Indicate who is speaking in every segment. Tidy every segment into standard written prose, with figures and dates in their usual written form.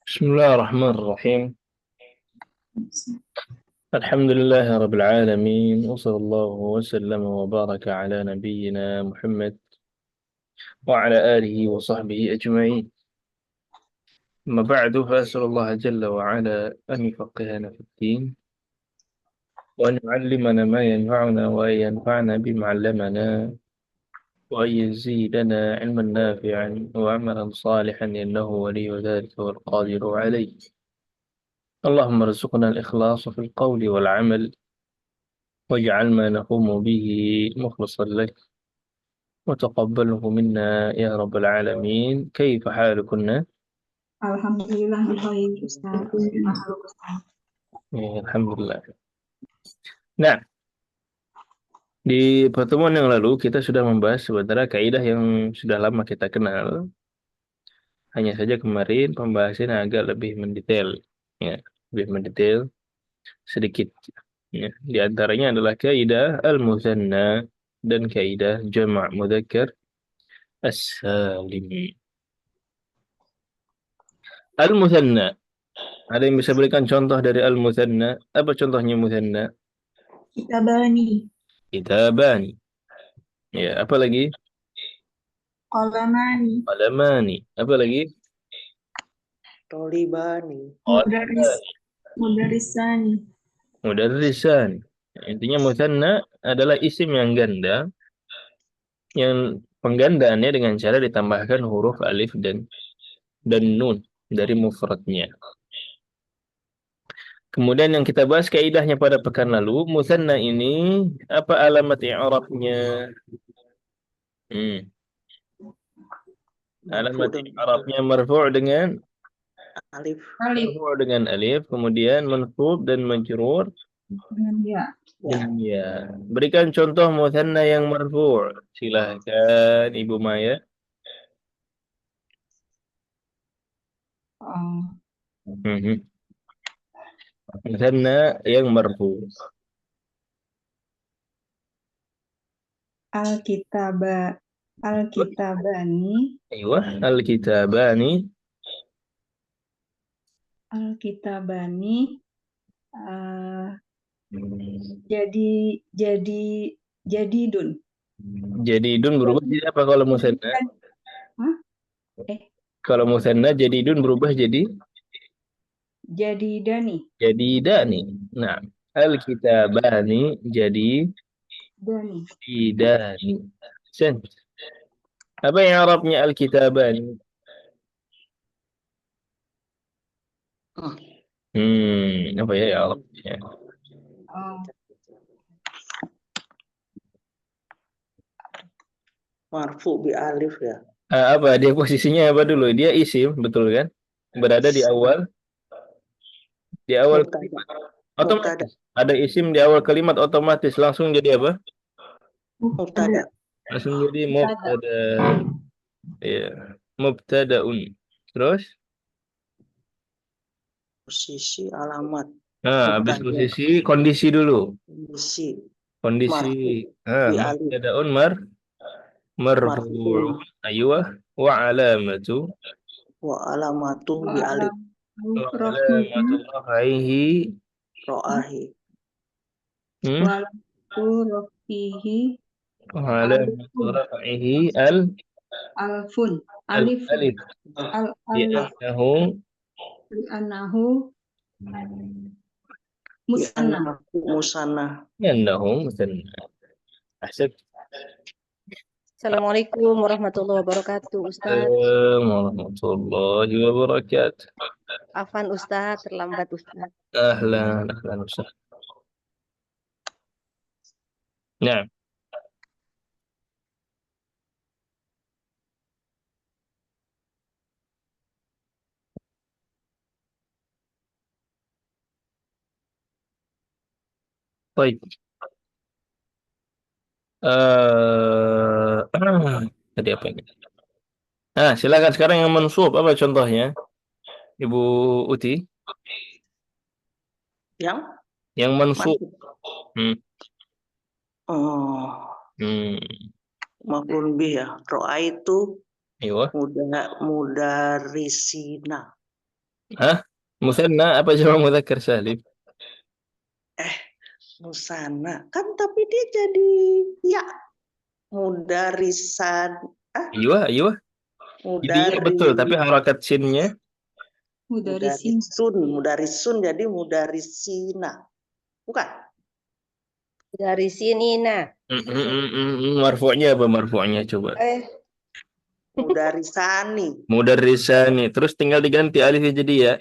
Speaker 1: بسم الله الرحمن الرحيم. الحمد لله رب العالمين، وصلى الله وسلم وبارك على نبينا محمد وعلى آله وصحبه أجمعين. أما بعد، فأسأل الله جل وعلا أن يفقهنا في الدين، وأن يعلمنا ما ينفعنا، وأن ينفعنا بما علمنا، وأن يزيدنا علما نافعا وعملا صالحا، إنه ولي ذلك والقادر عليه. اللهم ارزقنا الإخلاص في القول والعمل، واجعل ما نقوم به مخلصا لك، وتقبله منا يا رب العالمين. كيف حالكن؟
Speaker 2: Alhamdulillah baik Ustaz. Makhluk Ustaz.
Speaker 1: Ya, Alhamdulillah. Nah, di pertemuan yang lalu kita sudah membahas sebenarnya kaidah yang sudah lama kita kenal. Hanya saja kemarin pembahasannya agak lebih mendetail, ya, lebih mendetail sedikit. Ya. Di antaranya adalah kaidah al-mutsanna dan kaidah jama' mudzakkar as-salim. Al-mutsanna, ada yang bisa berikan contoh dari al-mutsanna? Apa contohnya mutsanna?
Speaker 2: Kita bani,
Speaker 1: Kitabani. Ya, apa lagi?
Speaker 2: qalamani,
Speaker 1: Qalamani. Apa lagi?
Speaker 3: Tolibani.
Speaker 2: mudaris,
Speaker 1: Qalibani.
Speaker 2: mudarisani,
Speaker 1: Mudarrisan. Intinya mutsanna adalah isim yang ganda, yang penggandaannya dengan cara ditambahkan huruf alif dan nun dari mufradnya. Kemudian yang kita bahas kaidahnya pada pekan lalu, mutsanna ini apa alamat i'rabnya? Hmm. Alamat i'rabnya marfu' dengan
Speaker 3: Alif.
Speaker 2: alif
Speaker 1: marfu' dengan alif, kemudian mansub dan majrur
Speaker 2: dengan ya.
Speaker 1: dengan ya. Berikan contoh mutsanna yang marfu'. Silahkan Ibu Maya.
Speaker 2: Oh,
Speaker 1: Mhm. Mutsanna yang marfu'.
Speaker 2: Alkitaba, Alkitabani,
Speaker 1: Aywa, al-kitabani.
Speaker 2: Alkitabani, eh, jadi jadidun.
Speaker 1: Jadi idun berubah jadi apa kalau musanna?
Speaker 2: Jadidan. Hah?
Speaker 1: Kalau musanna jadi idun berubah
Speaker 2: Jadidani,
Speaker 1: jadi dani. Nah, al-kitabani jadi
Speaker 2: dani.
Speaker 1: idani. Sen. Apa yang Arabnya al-kitabani? Apa ya Arabnya?
Speaker 2: Oh,
Speaker 3: Marfu bi alif ya.
Speaker 1: Apa dia posisinya apa dulu? Dia isim, betul kan? Berada di awal
Speaker 3: Mubtada. Mubtada.
Speaker 1: otomatis. Ada isim di awal kalimat otomatis langsung jadi apa?
Speaker 3: Mubtada.
Speaker 1: Langsung jadi
Speaker 2: mubtada.
Speaker 1: mubtada. Ya, mubtadaun. Terus?
Speaker 3: Posisi alamat.
Speaker 1: Habis
Speaker 3: Mubtada.
Speaker 1: posisi kondisi dulu.
Speaker 3: Posisi
Speaker 1: Kondisi
Speaker 3: marfu bi alif.
Speaker 1: mubtadaun marfu'.
Speaker 3: Marfu
Speaker 1: Aywa wa alamatu
Speaker 3: wa alamatu bi alif.
Speaker 1: wa
Speaker 2: Rofihi,
Speaker 1: alamatu raf'ihi
Speaker 3: Ro'ahi.
Speaker 1: hmm?
Speaker 2: walatu rofihi,
Speaker 1: wa alamatu
Speaker 2: alifun,
Speaker 1: raf'ihi
Speaker 2: alfun,
Speaker 1: al
Speaker 2: alifun,
Speaker 1: alif
Speaker 2: alif,
Speaker 1: li'annahu
Speaker 2: anahu,
Speaker 3: Bi
Speaker 2: musanna.
Speaker 3: anahu musanna.
Speaker 1: li'annahu musanna. Ahsab.
Speaker 4: Assalamualaikum warahmatullahi wabarakatuh, Ustadz.
Speaker 1: Warahmatullahi wabarakatuh.
Speaker 4: Afan Ustadz, terlambat Ustadz.
Speaker 1: Ahlan Ustaz. Nah, baik. Tadi apa ini? Silakan sekarang yang mansub apa contohnya? Ibu Uti,
Speaker 3: Yang
Speaker 1: yang mansub.
Speaker 3: masuk.
Speaker 1: Hmm.
Speaker 3: Oh,
Speaker 1: Hmm.
Speaker 3: maf'ul bih ya. Ro'a itu
Speaker 1: Iya.
Speaker 3: Mudarisina.
Speaker 1: Hah? Musanna apa jamak mudzakkar salim?
Speaker 3: Musana. Kan tapi dia jadi ya. Mudarisan.
Speaker 1: Iya, iya. Jadi iya betul, tapi harakat sinnya
Speaker 2: Mudarisin.
Speaker 3: Mudarisun jadi mudarisina. Bukan?
Speaker 4: Dari sini, nah.
Speaker 1: Marfu'nya apa marfu'nya coba?
Speaker 3: Mudarisani.
Speaker 1: Mudarrisani. Terus tinggal diganti alifnya jadi ya.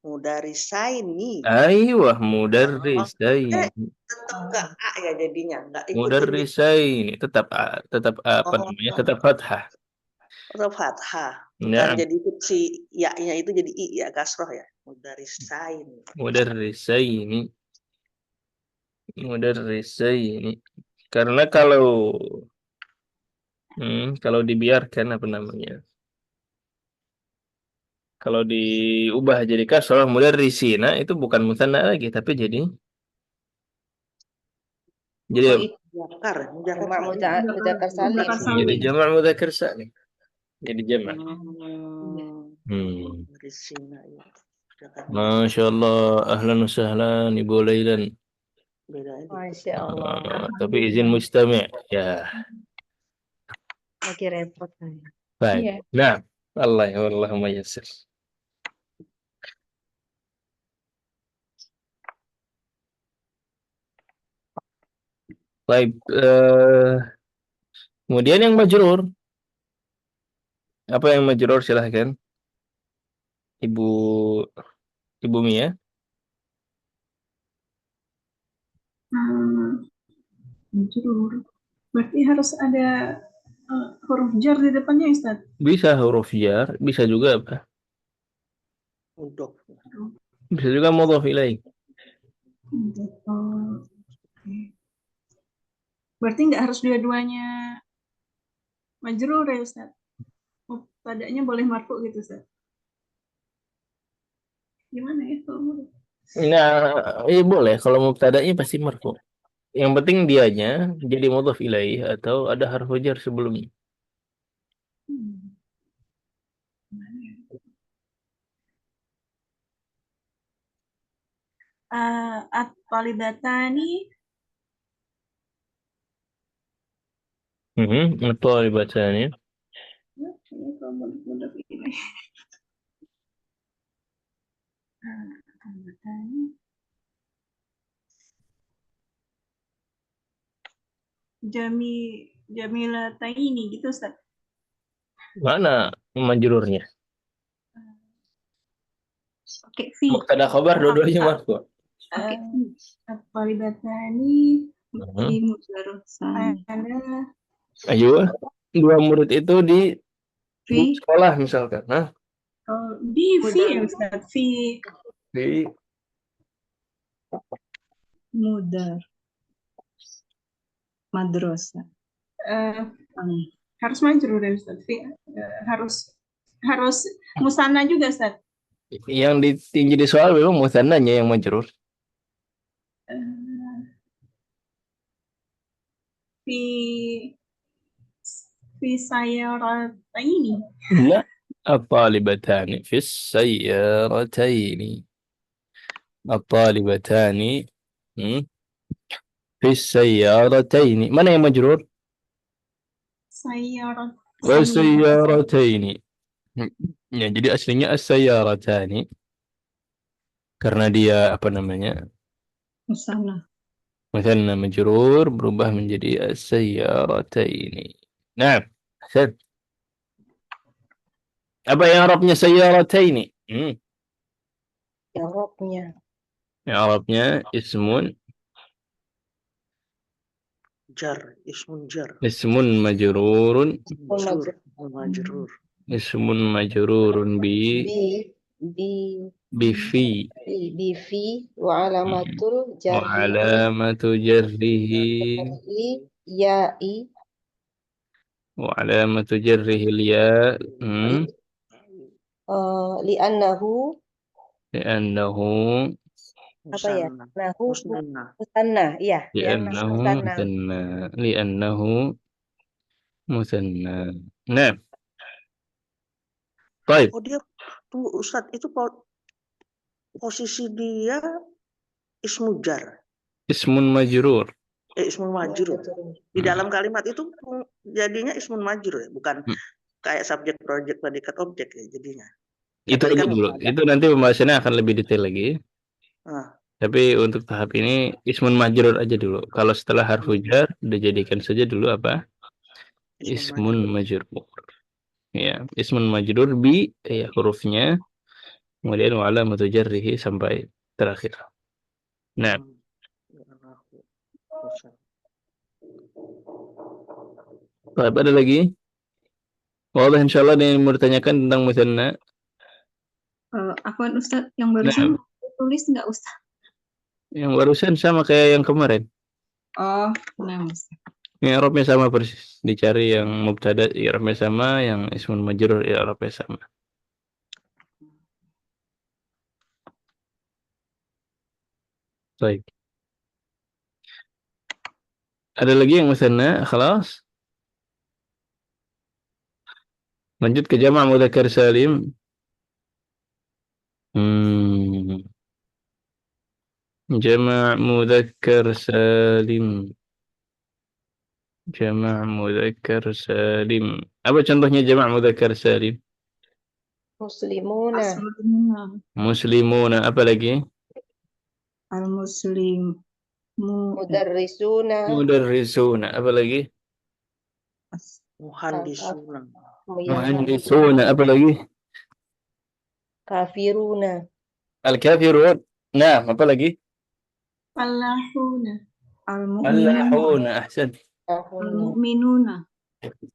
Speaker 3: Mudarisaini.
Speaker 1: Aiyah, mudarrisaini.
Speaker 3: Tetap ke A ya jadinya. Nggak ikutin
Speaker 1: Mudarrisaini. Tetap apa namanya? Tetap fathah.
Speaker 3: tetap fathah.
Speaker 1: Nah,
Speaker 3: Kan jadi itu si ya-nya itu jadi I ya kasroh ya. Mudarisaini.
Speaker 1: mudarrisaini. Mudarrisaini. Karena kalau dibiarkan apa namanya? Kalau diubah jadi kasroh mudarrisina itu bukan musanna lagi tapi jadi
Speaker 3: Mudakar.
Speaker 4: Jamak mudzakkar salim.
Speaker 1: jadi jamak mudzakkar salim. Jadi jamak.
Speaker 3: Mudarisina ya.
Speaker 1: Masya Allah, ahlan wa sahlan Ibu Lailan.
Speaker 4: Masya Allah.
Speaker 1: Tapi izin mustami' ya.
Speaker 4: Lagi repot saya.
Speaker 1: Baik.
Speaker 2: Iya.
Speaker 1: Nah, Allah ya Allahumma yassir. Baik, kemudian yang majrur. Apa yang majrur silahkan. Ibu Mia.
Speaker 5: Majrur. Berarti harus ada huruf jar di depannya, Ustaz.
Speaker 1: Bisa huruf jar, bisa juga apa?
Speaker 3: Mudhof.
Speaker 1: Bisa juga mudhof ilaih.
Speaker 5: Berarti nggak harus dua-duanya majrur ya, Ustaz? Mubtada'nya boleh marfu gitu, Ustaz. Gimana ya kalau
Speaker 1: Nah, boleh kalau mubtada'nya pasti marfu. Yang penting dianya jadi mudhof ilaih atau ada harfu jar sebelumnya.
Speaker 5: at-talibatani
Speaker 1: At-talibatani.
Speaker 5: ini kalau mudhof ini. At-talibatani jamilataini gitu, Ustaz.
Speaker 1: Mana majrurnya?
Speaker 2: Oke, fi.
Speaker 1: Mubtada khabar dua-duanya marfu.
Speaker 2: Oke,
Speaker 5: At-talibatani
Speaker 2: fi mudarrisani.
Speaker 5: ada
Speaker 1: Ayo, dua murid itu di
Speaker 2: Fi
Speaker 1: sekolah misalkan. Nah,
Speaker 5: di fi ya, Ustaz. Fi
Speaker 1: di
Speaker 2: mudar madrasah.
Speaker 5: Harus majrur ya, Ustaz. Fi harus musanna juga, Ustaz.
Speaker 1: yang ditinggi di soal memang musannanya yang majrur.
Speaker 5: Fi sayarataini.
Speaker 1: لا الطالبتان في السيارتين الطالبتان في السيارتين mana yang majrur? والسيارتين. Ya, jadi aslinya as-sayyaratani karena dia apa namanya?
Speaker 2: Musanna.
Speaker 1: Musanna majrur berubah menjadi as-sayyarataini. Nah, Hasan. Apa yang Arabnya sayyarataini?
Speaker 4: Jawabnya.
Speaker 1: Yang Arabnya ismun
Speaker 3: Jar. Ismun jar.
Speaker 1: ismun majrurun
Speaker 3: Majrur.
Speaker 1: ismun majrurun bifi
Speaker 4: Bifi wa alamatul
Speaker 1: wa alamatu jarrihi
Speaker 4: ya'i
Speaker 1: wa alamatu jarrihi ya
Speaker 4: li'annahu
Speaker 1: li'annahu
Speaker 4: apa ya? Nahu
Speaker 3: Musanna.
Speaker 4: musanna, iya.
Speaker 1: li'annahu musanna li'annahu musanna. Nah, Baik,
Speaker 3: Oh dia tunggu Ustadz itu posisi dia ismu jar,
Speaker 1: ismun majrur.
Speaker 3: ismun majrur. Di dalam kalimat itu jadinya ismun majrur ya, bukan
Speaker 1: Hmm.
Speaker 3: kayak subjek, project, predikat, objek ya jadinya.
Speaker 1: Itu
Speaker 3: Tadi kan
Speaker 1: dulu.
Speaker 3: ada.
Speaker 1: Itu nanti pembahasannya akan lebih detail lagi.
Speaker 3: Nah,
Speaker 1: Tapi untuk tahap ini ismun majrur aja dulu. Kalau setelah harfu jar dijadikan saja dulu apa? Ismun majrur. Ya, ismun majrur bi ya hurufnya, kemudian wa alamatu jarrihi sampai terakhir. Nah, baik, ada lagi? Wallah insyaallah ada yang mau ditanyakan tentang musanna.
Speaker 2: Afwan Ustadz, yang barusan tulis nggak Ustadz?
Speaker 1: Yang barusan sama kayak yang kemarin.
Speaker 2: Oh, nah Ustadz.
Speaker 1: I'rabnya sama persis. Dicari yang mubtada i'rabnya sama, yang ismun majrur i'rabnya sama. Baik. Ada lagi yang musanna? Khalas. Lanjut ke jama' mudzakkar salim. Jama' mudzakkar salim. Jama' mudzakkar salim. Apa contohnya jama' mudzakkar salim?
Speaker 4: Muslimuna.
Speaker 2: Asma'una.
Speaker 1: Muslimuna. Apa lagi?
Speaker 2: Al-muslim.
Speaker 4: Mudarrisuna.
Speaker 1: Mudarrisuna. Apa lagi?
Speaker 3: muhandisuna.
Speaker 1: Muhandisuna. Apa lagi?
Speaker 4: Kafiruna.
Speaker 1: Al-kafirun. Nah, apa lagi?
Speaker 5: Falahuna.
Speaker 1: Al-lahuna. Ahsan.
Speaker 2: Al-mu'minuna.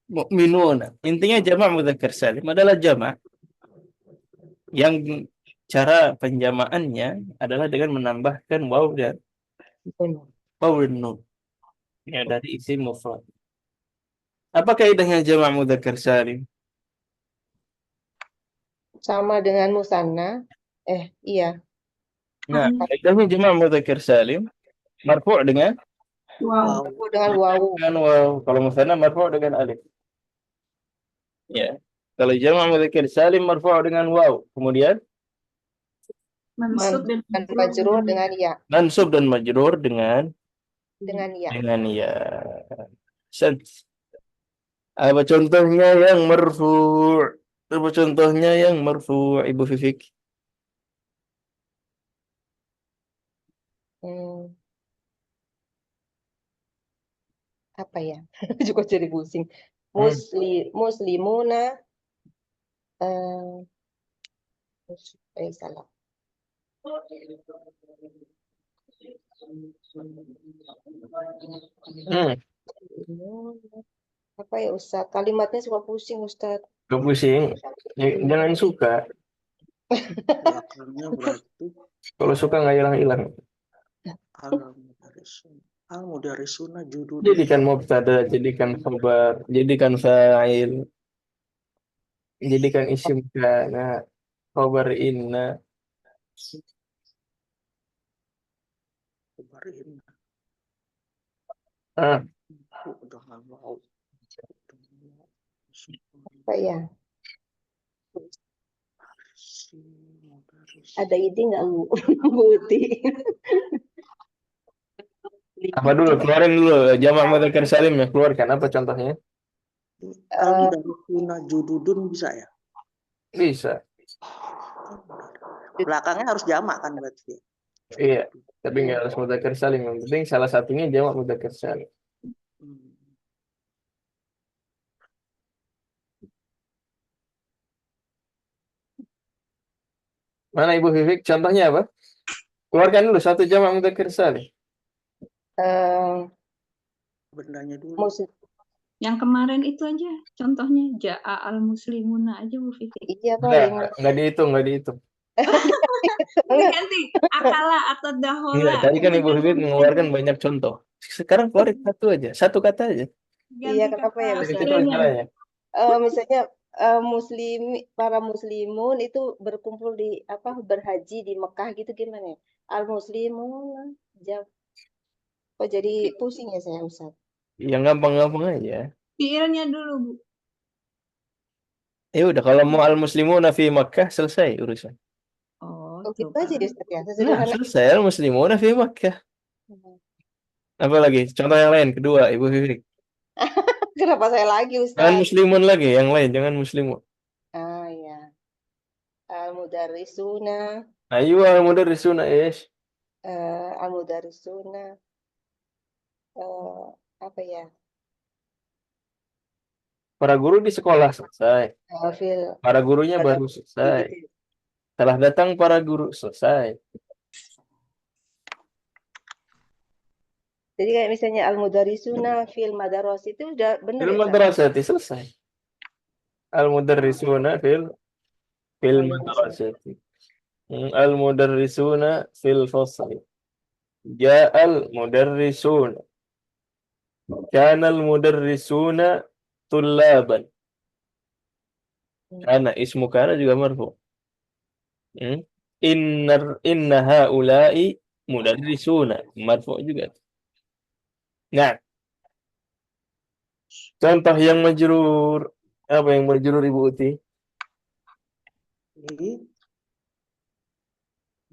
Speaker 1: Mu'minuna. Intinya jama' mudzakkar salim adalah jama' yang cara penjamaannya adalah dengan menambahkan waw dan nun. Ya, dari isim mufrad. Apa kaidahnya jama' mudzakkar salim?
Speaker 4: Sama dengan musanna. Iya.
Speaker 1: Nah, kaidahnya jama' mudzakkar salim marfu' dengan
Speaker 2: Wow.
Speaker 4: Dengan wawu.
Speaker 1: dengan waw. Kalau musanna marfu' dengan alif. Ya. Kalau jama' mudzakkar salim marfu' dengan waw. Kemudian
Speaker 5: Mansub dan
Speaker 4: majrur dengan ya.
Speaker 1: mansub dan majrur dengan
Speaker 4: Ya.
Speaker 1: ya. Apa contohnya yang marfu'? Apa contohnya yang marfu', Ibu Fifik?
Speaker 4: Apa ya? Juga jadi pusing. Muslimuna. Salah. Apa ya Ustaz? Kalimatnya suka pusing Ustaz.
Speaker 1: Pusing. Jangan suka.
Speaker 3: Belakangnya berarti
Speaker 1: Kalau suka nggak hilang-hilang.
Speaker 3: Al-mudarrisuna judul.
Speaker 1: Jadikan mubtada, jadikan khabar, jadikan fa'il, jadikan isim kana, khabar inna.
Speaker 3: Khabar inna.
Speaker 4: Apa ya? Ada ide nggak Bu? Buti.
Speaker 1: Apa dulu? Keluarin dulu jama' mudzakkar salim ya. Keluarkan apa contohnya?
Speaker 3: Al-mudarrisuna jududun bisa ya?
Speaker 1: Bisa.
Speaker 3: Belakangnya harus jamak kan berarti.
Speaker 1: Iya. Tapi nggak harus mudzakkar salim. Yang penting salah satunya jama' mudzakkar salim. Mana Ibu Fifik? Contohnya apa? Keluarkan dulu satu jama' mudzakkar salim.
Speaker 3: Bendanya dulu.
Speaker 2: Yang kemarin itu aja contohnya ja'a al-muslimuna aja Bu Fikri.
Speaker 4: Iya paling.
Speaker 1: Nggak dihitung.
Speaker 2: Ganti akala atau dahola.
Speaker 1: Iya, tadi kan Ibu Fifik mengeluarkan banyak contoh. Sekarang keluarin satu aja, satu kata aja.
Speaker 4: Iya, kenapa ya
Speaker 1: Misalnya.
Speaker 4: Misalnya para muslimun itu berkumpul di berhaji di Mekah gitu gimana? Al-muslimun kok jadi pusing ya saya Ustaz?
Speaker 1: Yang gampang-gampang aja.
Speaker 2: Fiilnya dulu Bu.
Speaker 1: Ya udah, kalau mau al-muslimuna fi Makkah selesai urusan.
Speaker 2: Oh,
Speaker 4: Oh, gitu
Speaker 2: coba.
Speaker 4: aja ya Ustaz ya,
Speaker 1: Nah,
Speaker 4: sesederhana.
Speaker 1: selesai al-muslimuna fi Makkah.
Speaker 4: Hmm.
Speaker 1: Apa lagi? Contoh yang lain, kedua, Ibu Fifri.
Speaker 4: Kenapa saya lagi
Speaker 1: Jangan
Speaker 4: Ustaz?
Speaker 1: muslimun lagi, yang lain, jangan muslimun.
Speaker 4: Ah ya, al-mudarrisuna,
Speaker 1: Ayo al-mudarrisuna ish.
Speaker 4: al-mudarrisuna, apa ya?
Speaker 1: Para guru di sekolah selesai.
Speaker 4: Fil
Speaker 1: Para gurunya
Speaker 4: pada
Speaker 1: baru selesai.
Speaker 4: gitu.
Speaker 1: Telah datang para guru selesai.
Speaker 4: Jadi kayak misalnya al-mudarrisuna fil madaros itu udah bener
Speaker 1: Fil
Speaker 4: ya Ustaz?
Speaker 1: madrasati selesai. Al-mudarrisuna fil
Speaker 4: Oh iya.
Speaker 1: madrasati. Al-mudarrisuna fil fasli. Ja'al mudarrisuna. Kana al-mudarrisuna tullaban. Kana ismu kana juga marfu. Inna haula'i mudarrisuna. Marfu juga. Nah, contoh yang majrur. Apa yang majrur Ibu Uti?
Speaker 3: Jadi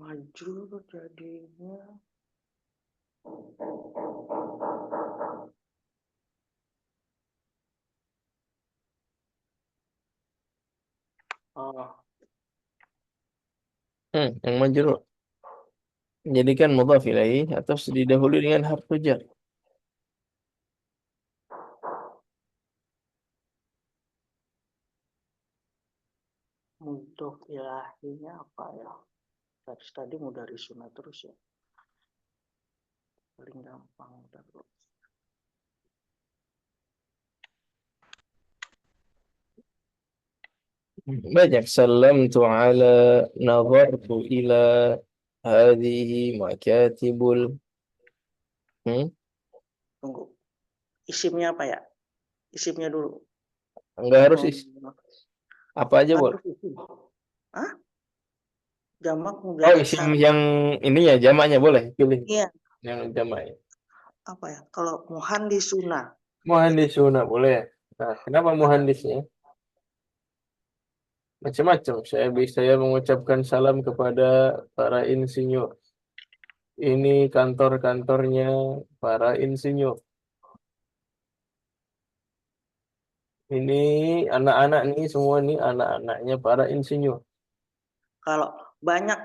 Speaker 3: majrur jadinya
Speaker 1: Yang majrur. Jadikan mudhaf ilaih atau didahului dengan harfu jar.
Speaker 3: mudhof ilahinya apa ya? Tadi mudarrisuna terus ya. Paling gampang terus.
Speaker 1: Banyak. Salamtu ala nazartu ila hadhihi makatibul.
Speaker 3: Tunggu. Isimnya apa ya? Isimnya dulu.
Speaker 1: Enggak harus isim. Apa aja boleh.
Speaker 3: Harus isim. Hah? Jamak
Speaker 1: Oh,
Speaker 3: mudah
Speaker 1: isim yang ininya jamaknya boleh pilih.
Speaker 3: Iya.
Speaker 1: Yang jamaknya.
Speaker 3: Apa ya? Kalau muhandisuna.
Speaker 1: Muhandisuna boleh. Nah, kenapa muhandisnya? Macam-macam. Saya mengucapkan salam kepada para insinyur. Ini kantor-kantornya para insinyur. Ini anak-anak nih semua nih anak-anaknya para insinyur.
Speaker 3: Kalau banyak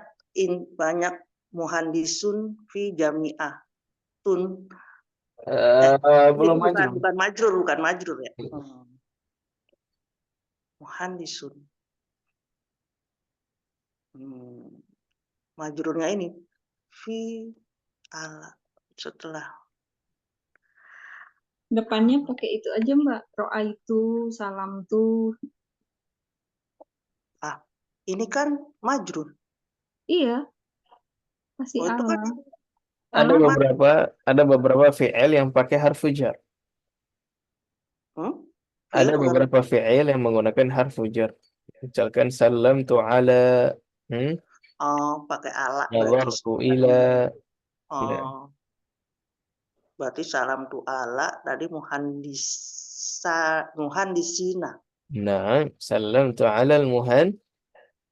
Speaker 3: muhandisun fi jami'ah.
Speaker 1: Belum
Speaker 3: bukan
Speaker 1: majrur.
Speaker 3: majrur ya. Muhandisun. Majrurnya ini fi ala setelah
Speaker 2: Depannya pakai itu aja Mbak. Ro'a itu, salam tuh.
Speaker 3: ini kan majrur.
Speaker 2: Iya. Masih
Speaker 3: Oh, itu kan
Speaker 2: ala.
Speaker 1: Ada beberapa fi'il yang pakai harfu jar. Ada beberapa fi'il yang menggunakan harfu jar. Misalkan salam tu ala
Speaker 3: pakai ala
Speaker 1: nazartu ila.
Speaker 3: Berarti salam tu ala tadi muhandisina.
Speaker 1: Nah, salam tu ala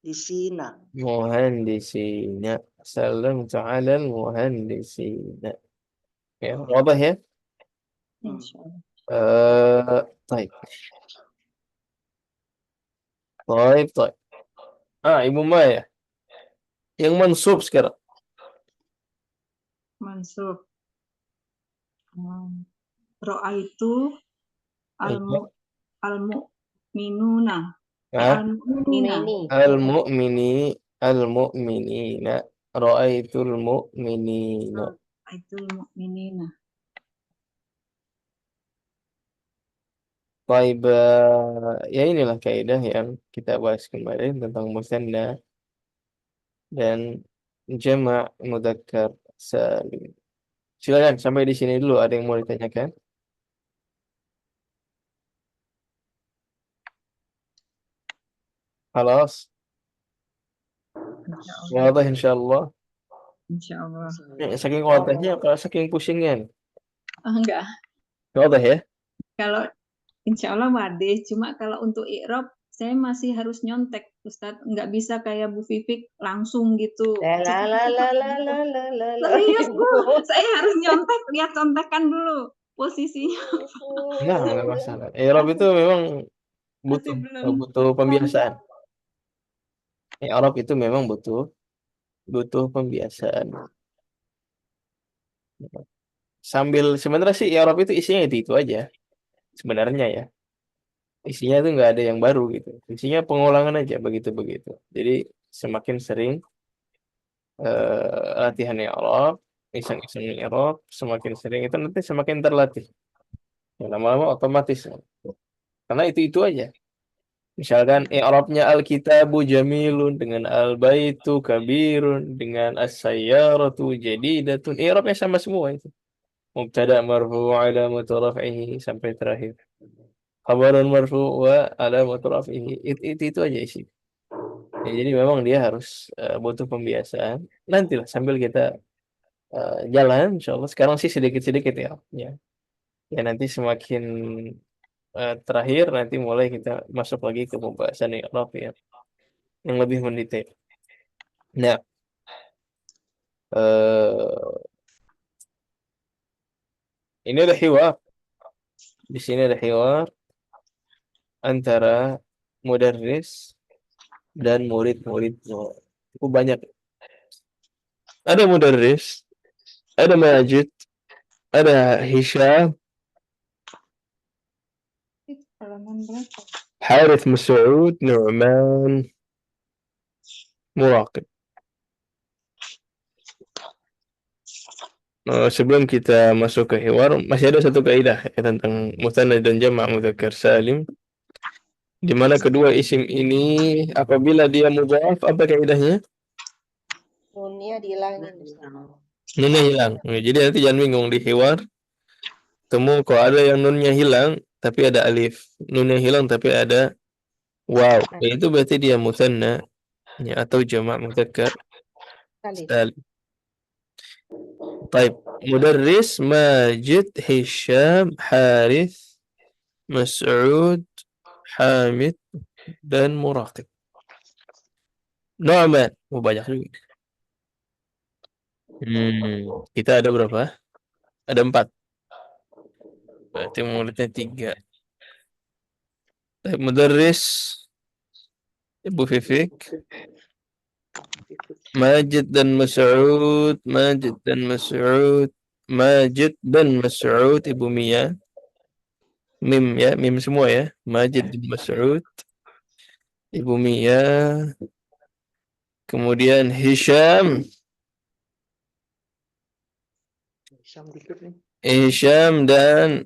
Speaker 3: Disina.
Speaker 1: muhandisina. Salam tu ala muhandisina. Ya, wadah ya?
Speaker 2: Insyaallah.
Speaker 1: طيب. Ibu Maya. Yang mansub sekarang.
Speaker 2: Mansub. Ro'a itu al-mu'minuna.
Speaker 1: Al-mu'minina. Ra'aitul mu'minina.
Speaker 2: Ra'aitul mu'minina.
Speaker 1: Baik, ya inilah kaidah yang kita bahas kemarin tentang musanna dan jama' mudzakkar salim. Silakan sampai di sini dulu, ada yang mau ditanyakan? Halas. Wadah insyaallah.
Speaker 2: Insyaallah.
Speaker 1: Saking wadahnya apa saking pusingnya nih?
Speaker 2: Enggak.
Speaker 1: Wadah ya?
Speaker 2: Kalau insyaallah wadih, cuma kalau untuk i'rab Saya masih harus nyontek, Ustadz. Nggak bisa kayak Bu Vivik langsung gitu.
Speaker 4: La la la la la la la la la.
Speaker 2: Serius, Bu.
Speaker 4: Ibu.
Speaker 2: Saya harus nyontek, lihat contekan dulu posisinya.
Speaker 1: Nah, nggak masalah. I'rab itu memang
Speaker 2: Masih
Speaker 1: butuh
Speaker 2: belum.
Speaker 1: butuh pembiasaan. I'rab itu memang butuh pembiasaan. Sambil sebenarnya sih I'rab itu isinya itu aja. Sebenarnya ya. Isinya itu nggak ada yang baru gitu. Isinya pengulangan aja begitu-begitu. Jadi semakin sering latihan I'rab, iseng-iseng I'rab, semakin sering itu nanti semakin terlatih. Ya, lama-lama otomatis. Karena itu aja. Misalkan i'rabnya al-kitabu jamilun dengan al-baitu kabirun dengan as-sayyaratu jadidatun. I'rabnya sama semua itu. Mubtada marfu' alamatu raf'ihi sampai terakhir. Khabarun marfu' wa alamatu raf'ihi. Itu aja isi. Ya, jadi memang dia harus butuh pembiasaan. Nantilah sambil kita jalan, insyaallah. Sekarang sih sedikit-sedikit ya. Ya nanti semakin terakhir nanti mulai kita masuk lagi ke pembahasan i'rab ya yang lebih mendetail. Nah, ini ada hiwar. Di sini ada hiwar antara mudarris dan murid-muridnya. Cukup banyak. Ada mudarris, ada Majid, ada Hisham,
Speaker 2: Halaman berapa?
Speaker 1: Harith Mas'ud, Nu'man, Muraqib. Sebelum kita masuk ke hiwar, masih ada satu kaidah ya, tentang musanna dan jama' mudzakkar salim, di mana kedua isim ini apabila dia mudhaf, apa kaidahnya?
Speaker 4: Nunnya dihilangin. Ustaz.
Speaker 1: Nunnya hilang. Jadi nanti jangan bingung di hiwar. Temu kok ada yang nunnya hilang tapi ada alif. Nunnya hilang tapi ada waw. Itu berarti dia musanna ya, atau jama' mudzakkar
Speaker 4: Salim.
Speaker 1: salim. Baik, mudarris Majid, Hisham, Harith, Mas'ud, Hamid dan Muraqib. Nu'man, banyak juga. Kita ada berapa? Ada 4. Berarti muridnya 3. Mudarris Ibu Fifik, Majid dan Mas'ud, Majid dan Mas'ud, Majid dan Mas'ud, Ibu Mia. Mim ya, mim semua ya. Majid dan Mas'ud, Ibu Mia. Kemudian Hisham. Hisham dan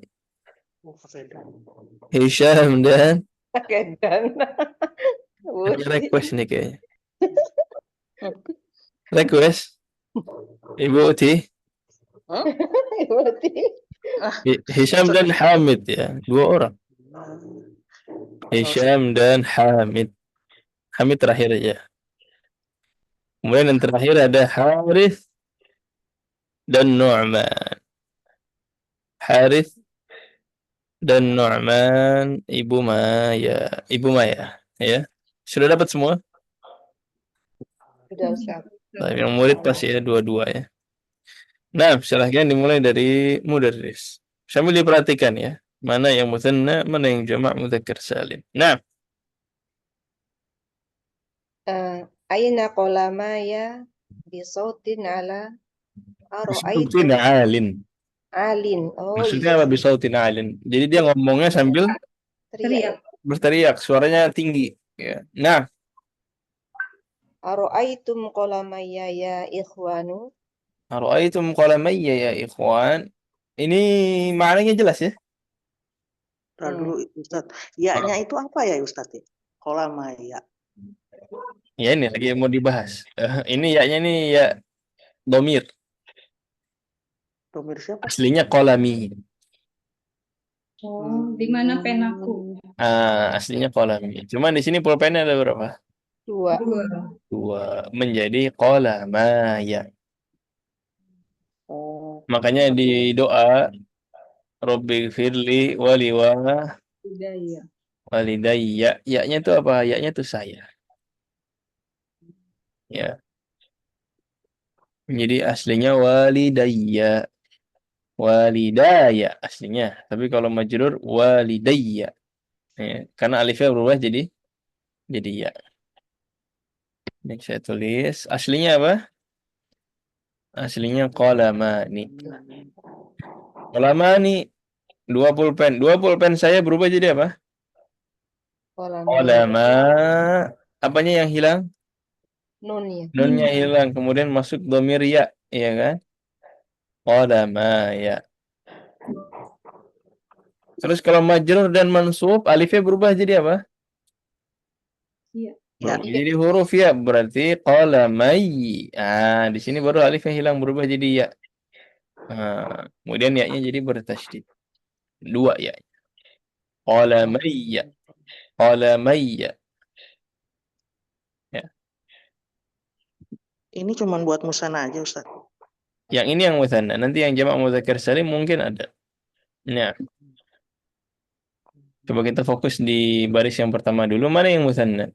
Speaker 4: Pakai dan.
Speaker 1: ada request nih kayaknya. Request Ibu Uti. Hisham dan Hamid ya, 2 orang. Hisham dan Hamid. Hamid terakhir aja. Kemudian yang terakhir ada Harith dan Nu'man. Harith dan Nu'man, Ibu Maya. Ya. Sudah dapat semua?
Speaker 4: Sudah, Ustaz.
Speaker 1: Nah, yang murid pasti ya 2 ya. Nah, silahkan dimulai dari mudarris. Sambil diperhatikan ya, mana yang musanna, mana yang jama' mudzakkar salim. Nah,
Speaker 4: Aina qalamaya bisautin ala
Speaker 1: bisautin
Speaker 4: ara'aitum
Speaker 1: alin.
Speaker 4: alin. Oh
Speaker 1: Maksudnya
Speaker 4: iya,
Speaker 1: apa bisautin alin? Jadi dia ngomongnya sambil
Speaker 4: teriak.
Speaker 1: berteriak, suaranya tinggi ya. Nah,
Speaker 4: Ara'aitum qalamaya ya ikhwanu.
Speaker 1: ara'aitum qalamayya ya ikhwan. Ini maknanya jelas ya?
Speaker 3: Ntar dulu Ustaz. Ya-nya itu apa ya Ustaz? Kolamaya.
Speaker 1: Ya ini lagi mau dibahas. Ini ya-nya nih ya domir.
Speaker 3: Domir siapa?
Speaker 1: Aslinya qalami.
Speaker 2: Oh, di mana penaku?
Speaker 1: Aslinya qalami. Cuman di sini pulpennya ada berapa?
Speaker 4: 2.
Speaker 1: 2. Menjadi qalamaya.
Speaker 3: Oh,
Speaker 1: Makanya di doa Rabbi firli wali wa
Speaker 2: Sudah ya.
Speaker 1: Walidayya. Ya-nya itu apa? Ya-nya itu saya. Ya. Jadi aslinya walidayya. Walidaya aslinya. Tapi kalau majrur walidayya. Ya. Karena alifnya berubah jadi ya. Ini saya tulis. Aslinya apa? Aslinya qalamani. Qalamani. Dua pulpen. Dua pulpen saya berubah jadi apa? Qalama. Apanya yang hilang?
Speaker 4: Nunnya.
Speaker 1: Nunnya hilang. Kemudian masuk dhamir ya. Iya kan? Qalama ya. Terus kalau majrur dan mansub, alifnya berubah jadi apa?
Speaker 2: Iya.
Speaker 3: Ya.
Speaker 1: Jadi huruf ya, berarti qalamai. Di sini baru alifnya hilang berubah jadi ya. Kemudian ya-nya jadi bertasydid. Dua ya. Qalamai. Qalamai. Ya.
Speaker 3: Ini cuma buat musana aja, Ustaz.
Speaker 1: Yang ini yang mutsanna. Nanti yang jamak mudzakkar salim mungkin ada. Nah, coba kita fokus di baris yang pertama dulu. Mana yang mutsanna?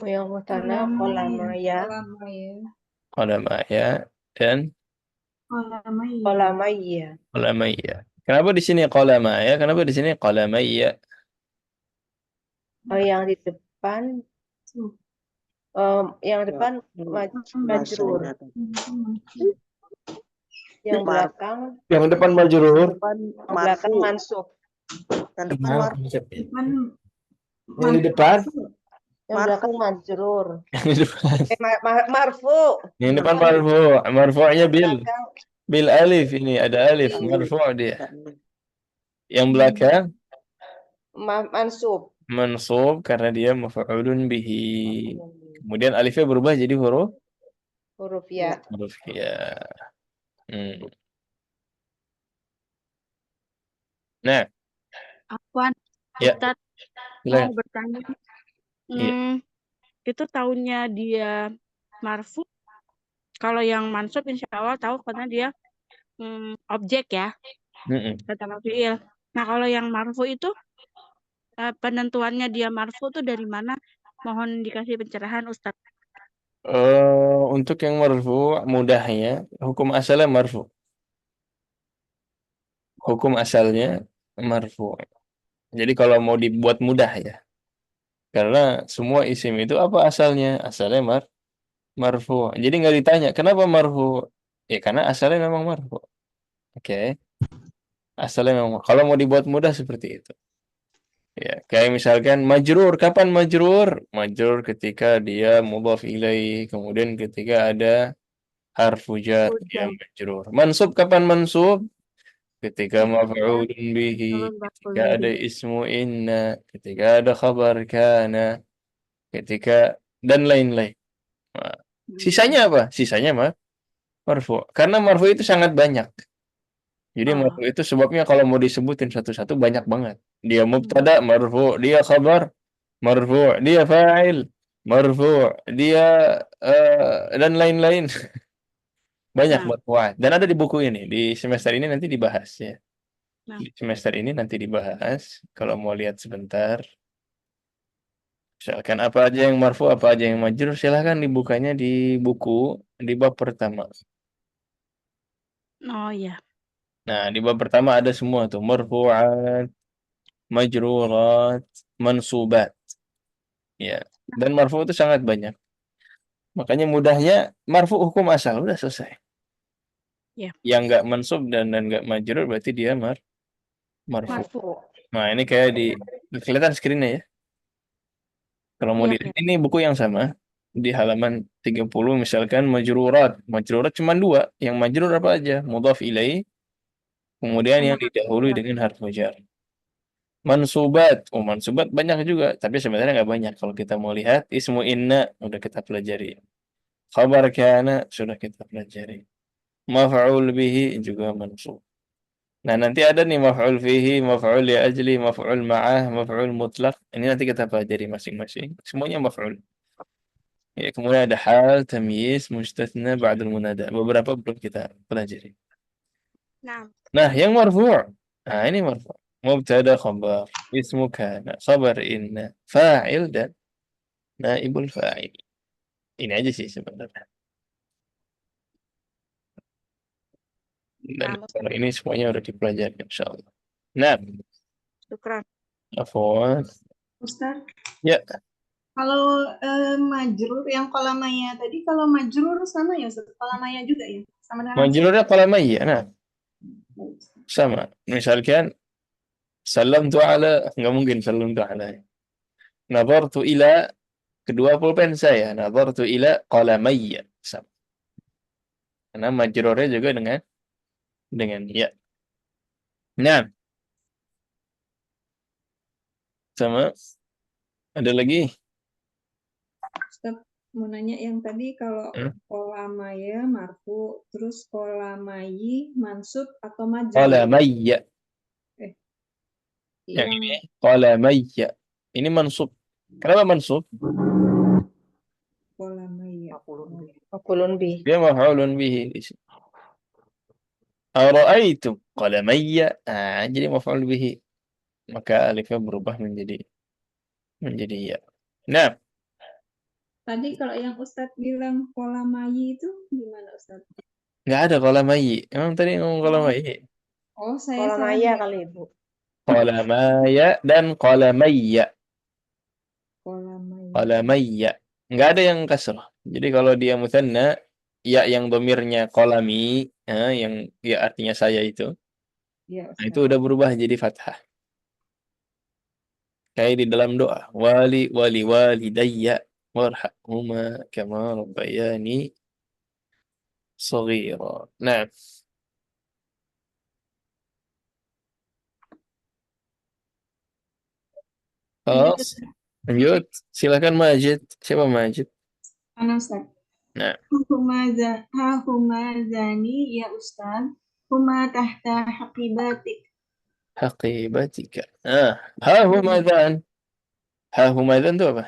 Speaker 4: Yang mutana kolamaya.
Speaker 1: Qalamaya dan
Speaker 4: Kolamaya.
Speaker 1: qalamaya. Kenapa di sini qalamaya? Kenapa di sini qalamaya?
Speaker 4: Yang di depan majrur. Yang belakang
Speaker 1: Yang depan majrur.
Speaker 3: Depan
Speaker 4: yang belakang
Speaker 3: marfu.
Speaker 4: mansub.
Speaker 3: Yang depan marfu.
Speaker 1: Yang di depan?
Speaker 4: Yang belakang majrur.
Speaker 1: Yang di depan.
Speaker 4: Marfu.
Speaker 1: Yang depan marfu. Marfu'nya bil
Speaker 4: Belakang
Speaker 1: alif ini ada alif marfu' dia. Yang belakang
Speaker 4: mansub.
Speaker 1: mansub karena dia maf'ulun bihi. Kemudian alifnya berubah jadi huruf
Speaker 4: Ya.
Speaker 1: huruf ya. Nah,
Speaker 6: Afwan,
Speaker 1: ya.
Speaker 6: Ustadz
Speaker 1: Silakan.
Speaker 6: mau bertanya.
Speaker 1: Iya.
Speaker 6: Itu tahunnya dia marfu. Kalau yang mansub insya Allah tahu karena dia objek ya, kata mafiil. Nah kalau yang marfu itu penentuannya dia marfu tuh dari mana? Mohon dikasih pencerahan Ustadz.
Speaker 1: Untuk yang marfu mudahnya hukum asalnya marfu. Hukum asalnya marfu. Jadi kalau mau dibuat mudah ya. Karena semua isim itu apa asalnya? Asalnya marfu. Jadi nggak ditanya kenapa marfu? Ya karena asalnya memang marfu. Oke. Asalnya memang. Kalau mau dibuat mudah seperti itu. Ya, kayak misalkan majrur. Kapan majrur? Majrur ketika dia mudhaf ilaih, kemudian ketika ada harfu jar yang majrur. Mansub kapan mansub? Ketika maf'ulun bihi, ketika ada ismu inna, ketika ada khabar kana, ketika dan lain-lain. Nah, sisanya apa? Sisanya marfu. Karena marfu itu sangat banyak. Jadi marfu itu sebabnya kalau mau disebutin satu-satu banyak banget. Dia mubtada marfu, dia khabar marfu, dia fa'il marfu, dia dan lain-lain. Banyak marfu'at. Dan ada di buku ini, di semester ini nanti dibahas ya. Di semester ini nanti dibahas. Kalau mau lihat sebentar. Misalkan apa aja yang marfu, apa aja yang majrur, silahkan dibukanya di buku di bab pertama.
Speaker 6: Oh iya.
Speaker 1: Nah, di bab pertama ada semua tuh marfu'at, majrurat, mansubat. Ya. Dan marfu itu sangat banyak. Makanya mudahnya marfu hukum asal udah selesai.
Speaker 6: Ya.
Speaker 1: Yang enggak mansub dan enggak majrur berarti dia marfu. Nah, ini kayak di kelihatan screen-nya ya. Kalau mau dilihat ini buku yang sama di halaman 30 misalkan majrurat. Majrurat cuma dua. Yang majrur apa aja? Mudhaf ilaih. Kemudian yang didahului dengan harfu jar. Mansubat. Mansubat banyak juga, tapi sebenarnya nggak banyak. Kalau kita mau lihat ismu inna udah kita pelajari. Khabar kana sudah kita pelajari. Maf'ul bihi juga mansub. Nah, nanti ada nih maf'ul fihi, maf'ul li ajli, maf'ul ma'ah, maf'ul mutlaq. Ini nanti kita pelajari masing-masing. Semuanya maf'ul. Ya, kemudian ada hal, tamyiz, mustatsna, ba'dul munada. Beberapa belum kita pelajari. Nah, yang marfu'. Nah, ini marfu'. mubtada khabar, ismu kana, khabar inna, fa'il dan naibul fa'il. Ini aja sih sebenarnya. Dan
Speaker 6: Nah,
Speaker 1: kalau ini semuanya udah dipelajari insyaallah. Nah,
Speaker 6: syukran.
Speaker 1: afwan.
Speaker 5: Ustaz,
Speaker 1: Ya,
Speaker 5: kalau majrur yang kolamaya tadi, kalau majrur sama ya Ustaz? Kolamaya juga ya? Sama dengan
Speaker 1: majrurnya qalamiyya. Nah, sama. Misalkan salamtu ala, nggak mungkin salamtu ala. Nadartu ila, kedua pulpen saya. Nadartu ila qalamiyya. Sama. Karena majrurnya juga dengan ya. Nah, sama. Ada lagi?
Speaker 2: Ustaz, mau nanya yang tadi kalau
Speaker 1: Hmm?
Speaker 2: kolamaya marfu, terus kolamayi mansub atau majrur?
Speaker 1: Qalamiyya. Yang
Speaker 2: Yang
Speaker 1: ini qalamiyya. Ini mansub. Kenapa mansub?
Speaker 2: kolamaya.
Speaker 4: Maf'ulun bih.
Speaker 1: Dia maf'ulun bihi di sini. Ara'aitum qalamiyya. Ah, jadi maf'ul bihi. Maka alifnya berubah menjadi ya. Nah,
Speaker 2: Tadi kalau yang Ustadz bilang kolamayi itu gimana Ustadz?
Speaker 1: nggak ada qalamiyyi. Emang tadi ngomong qalamiyyi.
Speaker 2: Oh, saya
Speaker 4: Kolam
Speaker 2: salah
Speaker 4: maya
Speaker 2: dengar.
Speaker 4: kali Ibu.
Speaker 1: Qalamaya dan qalamiyya.
Speaker 2: Kolamaya.
Speaker 1: Qalamiyya. Nggak ada yang kasrah. Jadi kalau dia mutsanna, ya yang domirnya qalami, yang ya artinya saya itu,
Speaker 2: Ya
Speaker 1: nah itu
Speaker 2: Ustadz.
Speaker 1: udah berubah jadi fathah. Kayak di dalam doa, walidayya warhamhuma kama rabbayani shaghira. Nah,
Speaker 5: Lanjut,
Speaker 1: Khalaas. Lanjut. Silakan Majid. Siapa Majid?
Speaker 5: Ana Ustaz.
Speaker 1: Nah,
Speaker 5: Humazani ya Ustaz. Huma tahta haqibatik.
Speaker 1: haqibatika. Ha humadan. Ha humadan itu apa?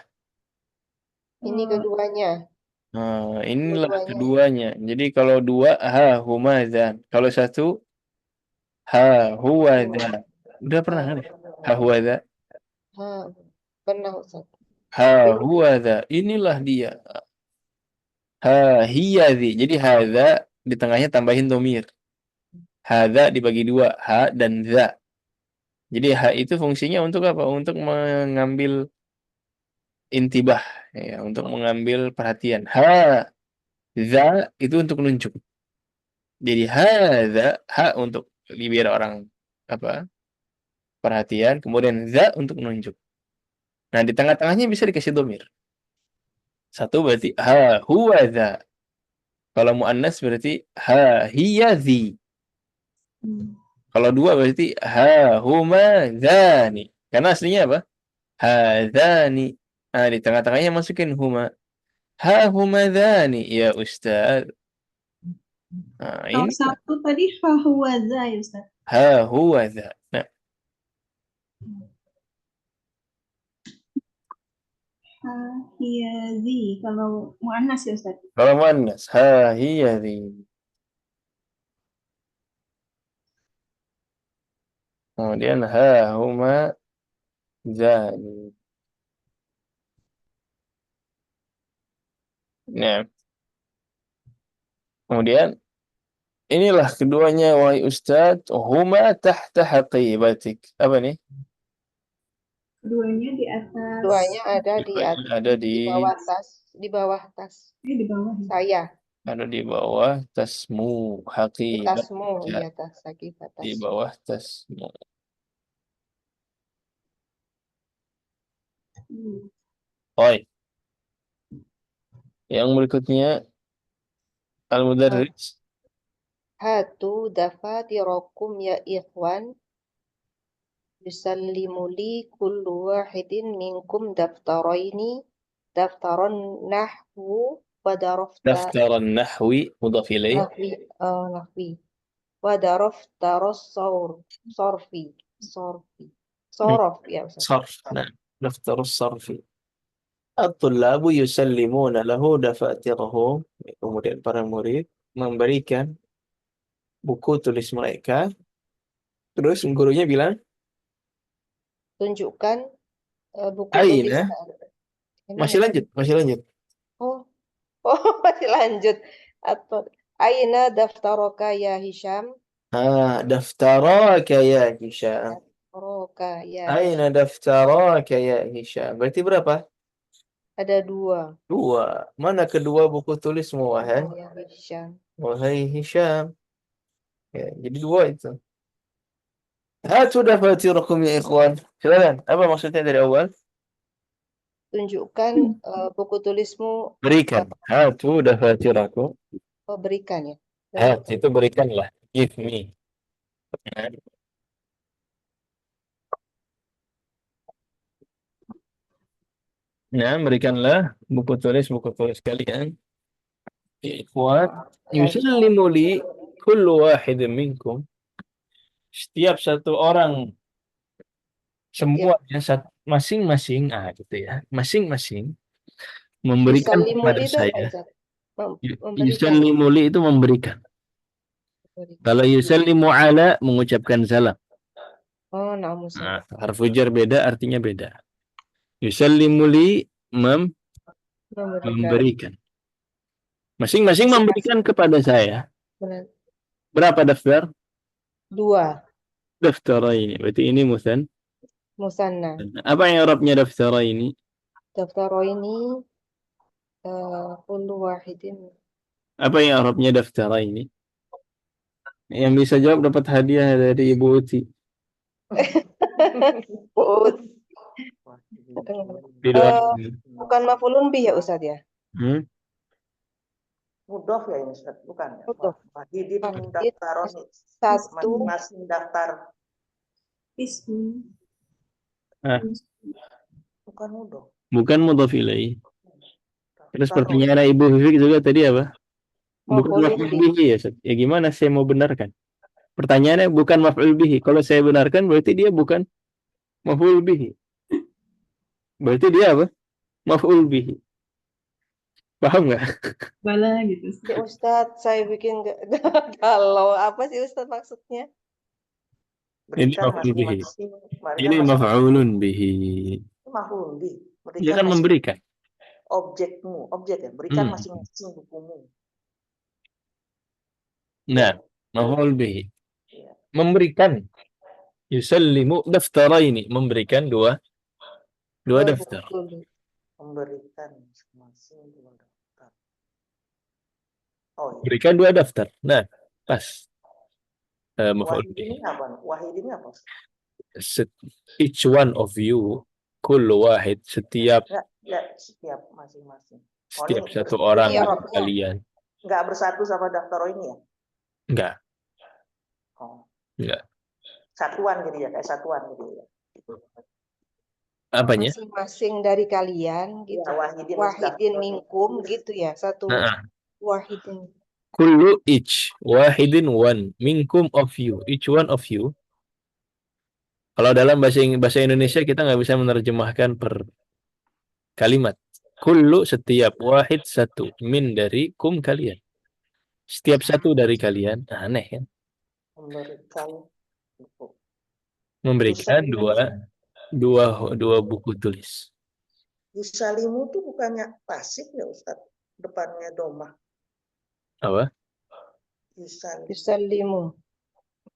Speaker 4: Ini keduanya.
Speaker 1: Inilah
Speaker 4: Keduanya.
Speaker 1: keduanya. Jadi kalau dua ha humadan. Kalau satu ha huwadha. Udah pernah kan ya? Ha huwadha.
Speaker 4: Ha, pernah Ustaz.
Speaker 1: Ha huwadha. Inilah dia. Ha hiyadhi. Jadi hadza di tengahnya tambahin domir. Hadza dibagi dua, ha dan za. Jadi ha itu fungsinya untuk apa? Untuk mengambil intibah, ya, untuk mengambil perhatian. Ha za itu untuk nunjuk. Jadi hadza ha untuk biar orang apa? Perhatian, kemudian za untuk nunjuk. Nah, di tengah-tengahnya bisa dikasih domir. Satu berarti ha huwa za. Kalau muannas berarti ha hiya zi. Kalau dua berarti ha huma dzani. Karena aslinya apa? Hadzani. Nah, di tengah-tengahnya masukin huma. Ha huma dzani ya Ustaz. Nah,
Speaker 5: Kalau
Speaker 1: ini
Speaker 5: satu tadi fahuwaza ya Ustaz.
Speaker 1: ha huwa dza. Nah,
Speaker 5: Hahiyazi. Kalau mu'annas ya Ustaz.
Speaker 1: kalau muannas ha hiya dzi. Kemudian ha huma dzani. Nah, kemudian inilah keduanya wahai Ustaz, huma tahta haqibatik. Apa nih?
Speaker 5: Keduanya di atas.
Speaker 4: Keduanya ada di
Speaker 1: Keduanya ada
Speaker 4: di bawah tas, di bawah tas
Speaker 5: Di bawah.
Speaker 4: saya.
Speaker 1: ada di bawah tasmu
Speaker 4: Di
Speaker 1: haqibat.
Speaker 4: tasmu, iya tas lagi
Speaker 1: Di
Speaker 4: batas.
Speaker 1: bawah tasmu. Oi. Yang berikutnya Al-Mudarris.
Speaker 4: Hatu dafatirakum ya ikhwan. Yusallimuli kullu wahidin minkum daftaraini daftaran nahwu wa
Speaker 1: Daftar an-nahwi mudhaf ilaih.
Speaker 4: nahwi wa daraftaros sorfi sorof ya Ustaz.
Speaker 1: Sarf. Nah, daftar as-sarfi. At-tullabu yusallimuna lahu dafatirahum. Kemudian para murid memberikan buku tulis mereka. Terus gurunya bilang,
Speaker 4: Tunjukkan buku
Speaker 1: Aina.
Speaker 4: tulisan. Gimana
Speaker 1: Masih
Speaker 4: ya?
Speaker 1: lanjut, masih lanjut.
Speaker 4: Oh, oh masih lanjut. Atau Aina daftaroka ya Hisham?
Speaker 1: Daftaraka ya Hisham.
Speaker 4: Daftaroka ya
Speaker 1: Aina
Speaker 4: Hisham.
Speaker 1: daftaraka ya Hisham. Berarti berapa?
Speaker 4: Ada 2.
Speaker 1: 2. Mana kedua buku tulismu, wahai?
Speaker 4: Ya Hisham.
Speaker 1: Wahai Hisham. Ya, jadi 2 itu. Hatu dafatirakum ya ikhwan. Silakan. Apa maksudnya dari awal?
Speaker 4: Tunjukkan buku tulismu.
Speaker 1: Berikan. Hatu dafatirakum.
Speaker 4: Oh, berikan ya.
Speaker 1: Hat itu berikanlah. Give me. Nah, berikanlah buku tulis kalian. Ya ikhwan. Yusallimu li kullu wahid minkum. Setiap satu orang, semuanya masing-masing, gitu ya. Masing-masing memberikan
Speaker 4: Yusallimu
Speaker 1: kepada
Speaker 4: itu apa,
Speaker 1: saya.
Speaker 4: Ustaz? Memberikan.
Speaker 1: Yusallimu li itu memberikan.
Speaker 4: Memberikan.
Speaker 1: Kalau yusallimu ala mengucapkan salam.
Speaker 4: Oh, na'am Ustaz.
Speaker 1: Nah, harfu jar beda, artinya beda. Yusallimu li memberikan. Masing-masing memberikan kepada saya.
Speaker 4: Benar.
Speaker 1: Berapa daftar?
Speaker 4: 2.
Speaker 1: Daftar ini. Berarti ini
Speaker 4: Musanna.
Speaker 1: Apa yang Arabnya daftar ini?
Speaker 4: Daftaro ini kullu wahidin.
Speaker 1: Apa yang Arabnya daftar ini? Yang bisa jawab dapat hadiah dari Ibu Uti.
Speaker 4: Bukan maf'ulun bih ya Ustaz ya?
Speaker 3: Mudhof ya ini Ustaz, bukan ya?
Speaker 4: Mudhof.
Speaker 3: Wahidin
Speaker 4: Wahid,
Speaker 3: daftaron
Speaker 4: satu.
Speaker 3: masing-masing daftar.
Speaker 5: Ismi.
Speaker 3: Bukan mudhof.
Speaker 1: Bukan mudhaf ilaih. Terus pertanyaan Ibu Fifik juga tadi apa? Bukan maf'ul bihi ya, Ustaz. Ya gimana saya mau benarkan? Pertanyaannya bukan maf'ul bihi. Kalau saya benarkan berarti dia bukan maf'ul bihi. Berarti dia apa? Maf'ul bihi. Paham nggak?
Speaker 5: Bala gitu.
Speaker 4: Ya Ustaz, saya bikin kalau apa sih Ustaz maksudnya?
Speaker 1: Ini maf'ul bihi. Ini maf'ulun bihi.
Speaker 3: Maf'ul bihi.
Speaker 1: Dia kan memberikan.
Speaker 3: Objekmu, objek ya. Berikan masing-masing bukumu.
Speaker 1: Nah, maf'ul bihi. Memberikan. Yusallimu daftaraini. Memberikan dua daftar.
Speaker 3: Memberikan masing-masing 2 daftar. Oh, iya.
Speaker 1: Berikan 2 daftar. Nah, pas. Maf'ul
Speaker 3: Wahid
Speaker 1: bihi.
Speaker 3: ini apa? Wahid ini apa?
Speaker 1: Each one of you, kullu wahid, setiap
Speaker 3: masing-masing.
Speaker 1: Setiap satu orang kalian.
Speaker 3: Enggak bersatu sama daftar ini ya?
Speaker 1: Enggak.
Speaker 3: Oh.
Speaker 1: Enggak.
Speaker 3: Satuan gitu ya, kayak satuan gitu ya.
Speaker 1: Apanya?
Speaker 4: Masing-masing dari kalian gitu.
Speaker 3: Ya,
Speaker 4: wahidin minkum gitu ya. Satu wahidin.
Speaker 1: Kullu each, wahidin one, minkum of you, each one of you. Kalau dalam bahasa Indonesia kita nggak bisa menerjemahkan per kalimat. Kullu setiap, wahid satu, min dari kum kalian. Setiap satu dari kalian, aneh kan? Memberikan dua buku tulis.
Speaker 3: Yusalimu itu bukannya pasif ya Ustaz? Depannya domah.
Speaker 1: Apa?
Speaker 4: Yusallimu.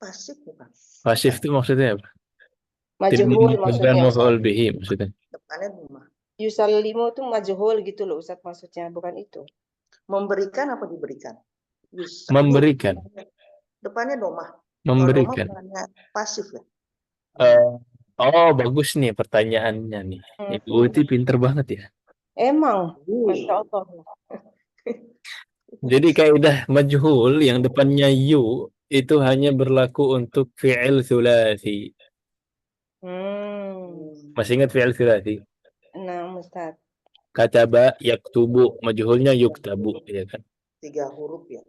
Speaker 3: Pasif bukan?
Speaker 1: Pasif itu maksudnya apa?
Speaker 4: Majhul maksudnya.
Speaker 1: Maf'ul bihi maksudnya.
Speaker 3: Depannya domah.
Speaker 4: Yusallimu itu majhul gitu loh Ustaz maksudnya, bukan itu.
Speaker 3: Memberikan apa diberikan?
Speaker 1: Memberikan.
Speaker 3: Depannya domah.
Speaker 1: Memberikan.
Speaker 3: Domah pasif ya?
Speaker 1: Oh, bagus nih pertanyaannya nih. Ibu Uti pinter banget ya.
Speaker 4: Emang, Masya Allah.
Speaker 1: Jadi kaidah majhul yang depannya yu itu hanya berlaku untuk fi'il thulathi. Masih ingat fi'il thulathi?
Speaker 4: Nah, Ustaz.
Speaker 1: Kataba yaktubu, majhulnya yuktabu, ya kan?
Speaker 3: 3 huruf ya.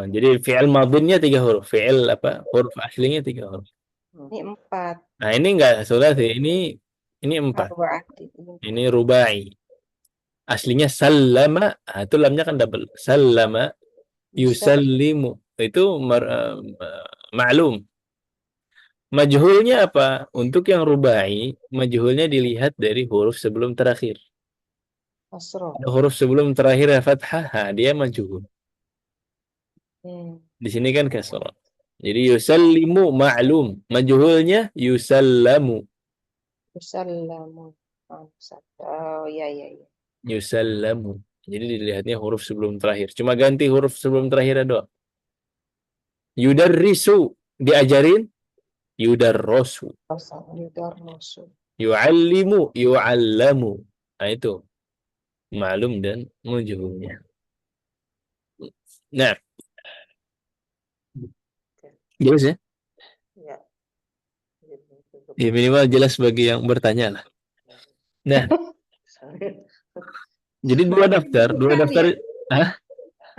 Speaker 1: Jadi fi'il madinnya 3 huruf, fi'il huruf aslinya 3 huruf.
Speaker 4: Ini 4.
Speaker 1: Nah, ini enggak thulathi, ini 4. Ini rubai. Aslinya sallama, itu lamnya kan double. Sallama yusallimu. Itu ma'lum. Majhulnya apa? Untuk yang rubai, majhulnya dilihat dari huruf sebelum terakhir.
Speaker 4: Kasroh.
Speaker 1: Huruf sebelum terakhir fathah, dia majhul. Di sini kan kasrah. Jadi yusallimu ma'lum. Majhulnya yusallamu.
Speaker 4: Yusallamu. Oh iya iya iya.
Speaker 1: Yusallamu. Jadi dilihatnya huruf sebelum terakhir. Cuma ganti huruf sebelum terakhir doang. Yudarrisu. Diajarin. Yudarrosu.
Speaker 4: Yudarrosu.
Speaker 1: Yu'allimu. Yu'allamu. Nah itu. Ma'lum dan majhulnya. Nah. Jelas ya?
Speaker 3: Ya.
Speaker 1: Ya minimal jelas bagi yang bertanya lah. Nah. Jadi dua daftar. Hah?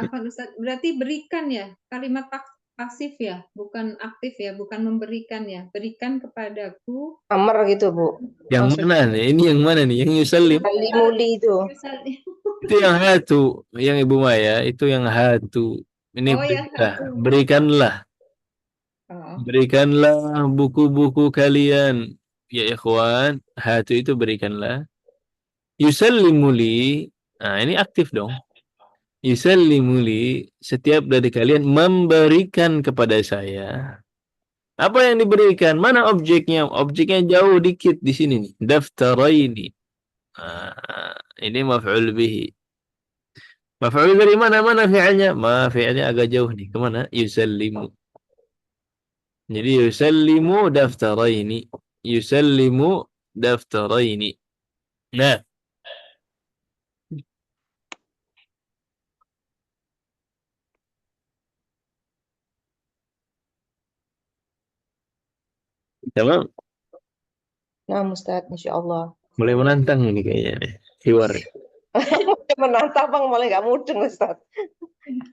Speaker 2: Apa Ustaz? Berarti berikan ya, kalimat pasif ya, bukan aktif ya, bukan memberikan ya. Berikan kepadaku.
Speaker 4: Amr gitu, Bu.
Speaker 1: Yang mana nih? Ini yang mana nih? Yang yusallim?
Speaker 4: Alimuli itu.
Speaker 1: Itu yang hatu, yang Ibu Maya, itu yang hatu. Ini berikanlah. Berikanlah buku-buku kalian. Ya ikhwan, hatu itu berikanlah. Yusallimuli. Nah, ini aktif dong. Yusallimuli, setiap dari kalian memberikan kepada saya. Apa yang diberikan? Mana objeknya? Objeknya jauh dikit di sini nih. Daftaraini. Ini maf'ul bihi. Maf'ul dari mana fi'ilnya? Fi'ilnya agak jauh nih. Kemana? Yusallimu. Jadi yusallimu daftaraini. Yusallimu daftaraini. Nah. Tamam.
Speaker 4: Nah, Ustaz, insyaallah.
Speaker 1: Mulai menantang ini kayaknya nih. Hiwar.
Speaker 4: Menantang Bang, malah nggak mudeng Ustaz.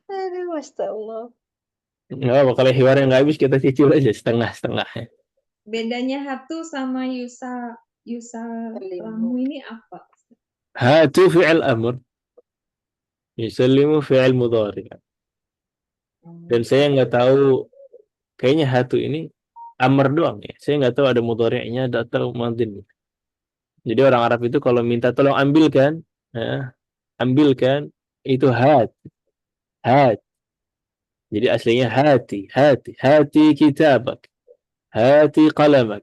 Speaker 4: Aduh, Masya
Speaker 1: Nggak apa, kalau hiwarnya nggak habis kita cicil aja setengah-setengah.
Speaker 2: Bedanya hatu sama yusallamu ini apa?
Speaker 1: Hatu fi'il amr. Yusallimu fi'il mudhari. Dan saya nggak tahu, kayaknya hatu ini amr doang ya. Saya nggak tahu ada mudhari'nya atau madin. Jadi orang Arab itu kalau minta tolong ambilkan, ya, ambilkan itu hat. Jadi aslinya hati kitabak, hati qalamak.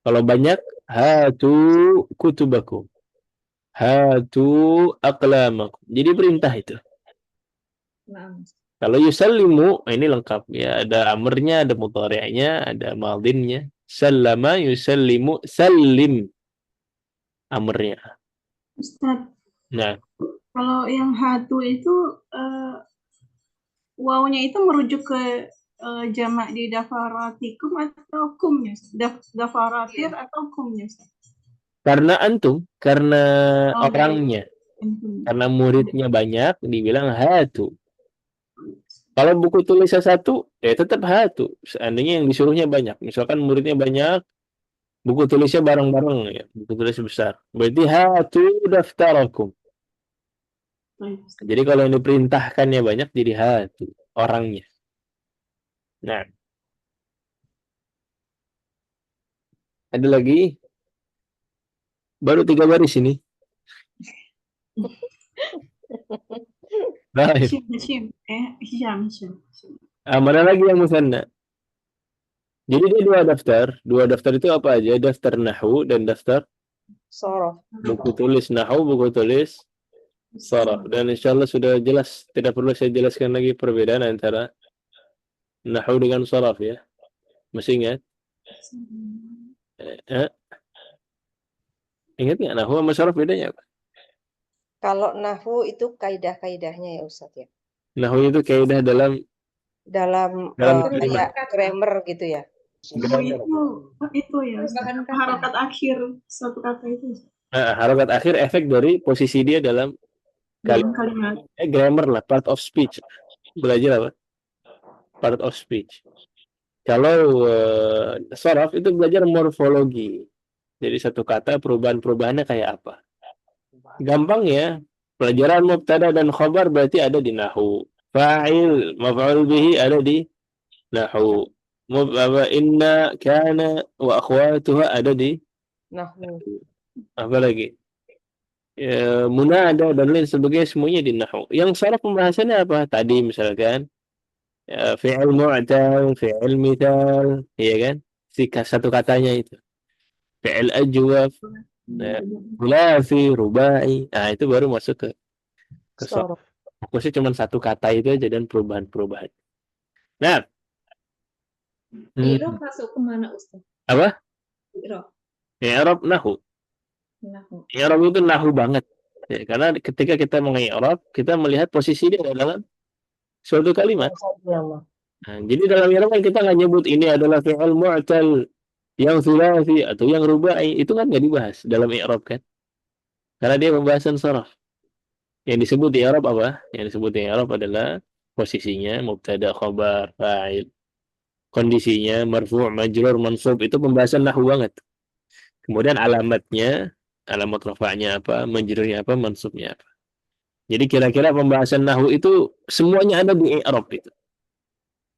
Speaker 1: Kalau banyak, hatu kutubakum, hatu aqlamakum. Jadi perintah itu. Kalau yusallimu, ini lengkap ya. Ada amrnya, ada mudhari'nya, ada madinnya. Sallama yusallimu, sallim. Amrnya.
Speaker 5: Ustaz,
Speaker 1: Nah,
Speaker 5: kalau yang hatu itu wawnya itu merujuk ke jamak di dafaratikum atau kumnya? Dafaratir atau kumnya?
Speaker 1: karena antum, karena orangnya, karena muridnya banyak, dibilang hatu. Kalau buku tulisnya satu, ya tetap hatu. Seandainya yang disuruhnya banyak. Misalkan muridnya banyak, buku tulisnya bareng-bareng, ya, buku tulis besar. Berarti hatu daftarakum. Jadi kalau yang diperintahkannya banyak, jadi hatu orangnya. Nah, ada lagi? Baru 3 baris ini. Baik. Mana lagi yang musanna? Jadi dia dua daftar. Dua daftar itu apa aja? Daftar nahwu dan daftar
Speaker 4: Sorof.
Speaker 1: buku tulis nahwu, buku tulis sharaf. Dan insyaallah sudah jelas, tidak perlu saya jelaskan lagi perbedaan antara nahwu dengan sharaf ya. Masih ingat? Ingat nggak nahwu sama sharaf bedanya apa?
Speaker 4: Kalau nahwu itu kaidah-kaidahnya ya Ustaz ya.
Speaker 1: Nahwu itu kaidah dalam
Speaker 4: kayak grammar gitu ya.
Speaker 5: Itu ya, harokat akhir suatu kata itu.
Speaker 1: Harokat akhir efek dari posisi dia dalam
Speaker 5: kalimat.
Speaker 1: Grammar lah, part of speech. Belajar apa? Part of speech. Kalau sharaf itu belajar morfologi. Jadi satu kata perubahan-perubahannya kayak apa? Gampang ya. Pelajaran mubtada dan khabar berarti ada di nahwu. Fa'il, maf'ul bihi ada di nahwu. Inna, kana, wa akhwatuha ada di
Speaker 4: Nahwu.
Speaker 1: apa lagi? Munada dan lain sebagainya semuanya di nahwu. Yang salah pembahasannya apa? Tadi misalkan fi'il mu'tal, fi'il mithal, iya kan? Satu katanya itu. Fi'il ajwaf, thulathi, rubai. Nah, itu baru masuk ke
Speaker 4: Sorof.
Speaker 1: fokusnya cuma satu kata itu aja dan perubahan-perubahan. Nah,
Speaker 2: I'rab masuk kemana Ustaz?
Speaker 1: apa?
Speaker 2: I'rab.
Speaker 1: I'rab nahwu.
Speaker 2: Nahwu.
Speaker 1: I'rab itu nahwu banget. Ya, karena ketika kita mengi'rab, kita melihat posisi dia dalam suatu kalimat. Nah, jadi dalam i'rab kan kita nggak nyebut ini adalah fi'il mu'tal yang thulathi atau yang rubai, itu kan nggak dibahas dalam i'rab kan? Karena dia pembahasan sharaf. Yang disebut i'rab apa? Yang disebut i'rab adalah posisinya mubtada, khabar, fa'il. Kondisinya marfu', majrur, mansub, itu pembahasan nahwu banget. Kemudian alamatnya, alamat rafa'nya apa, majrurnya apa, mansubnya apa. Jadi kira-kira pembahasan nahwu itu semuanya ada di i'rab itu.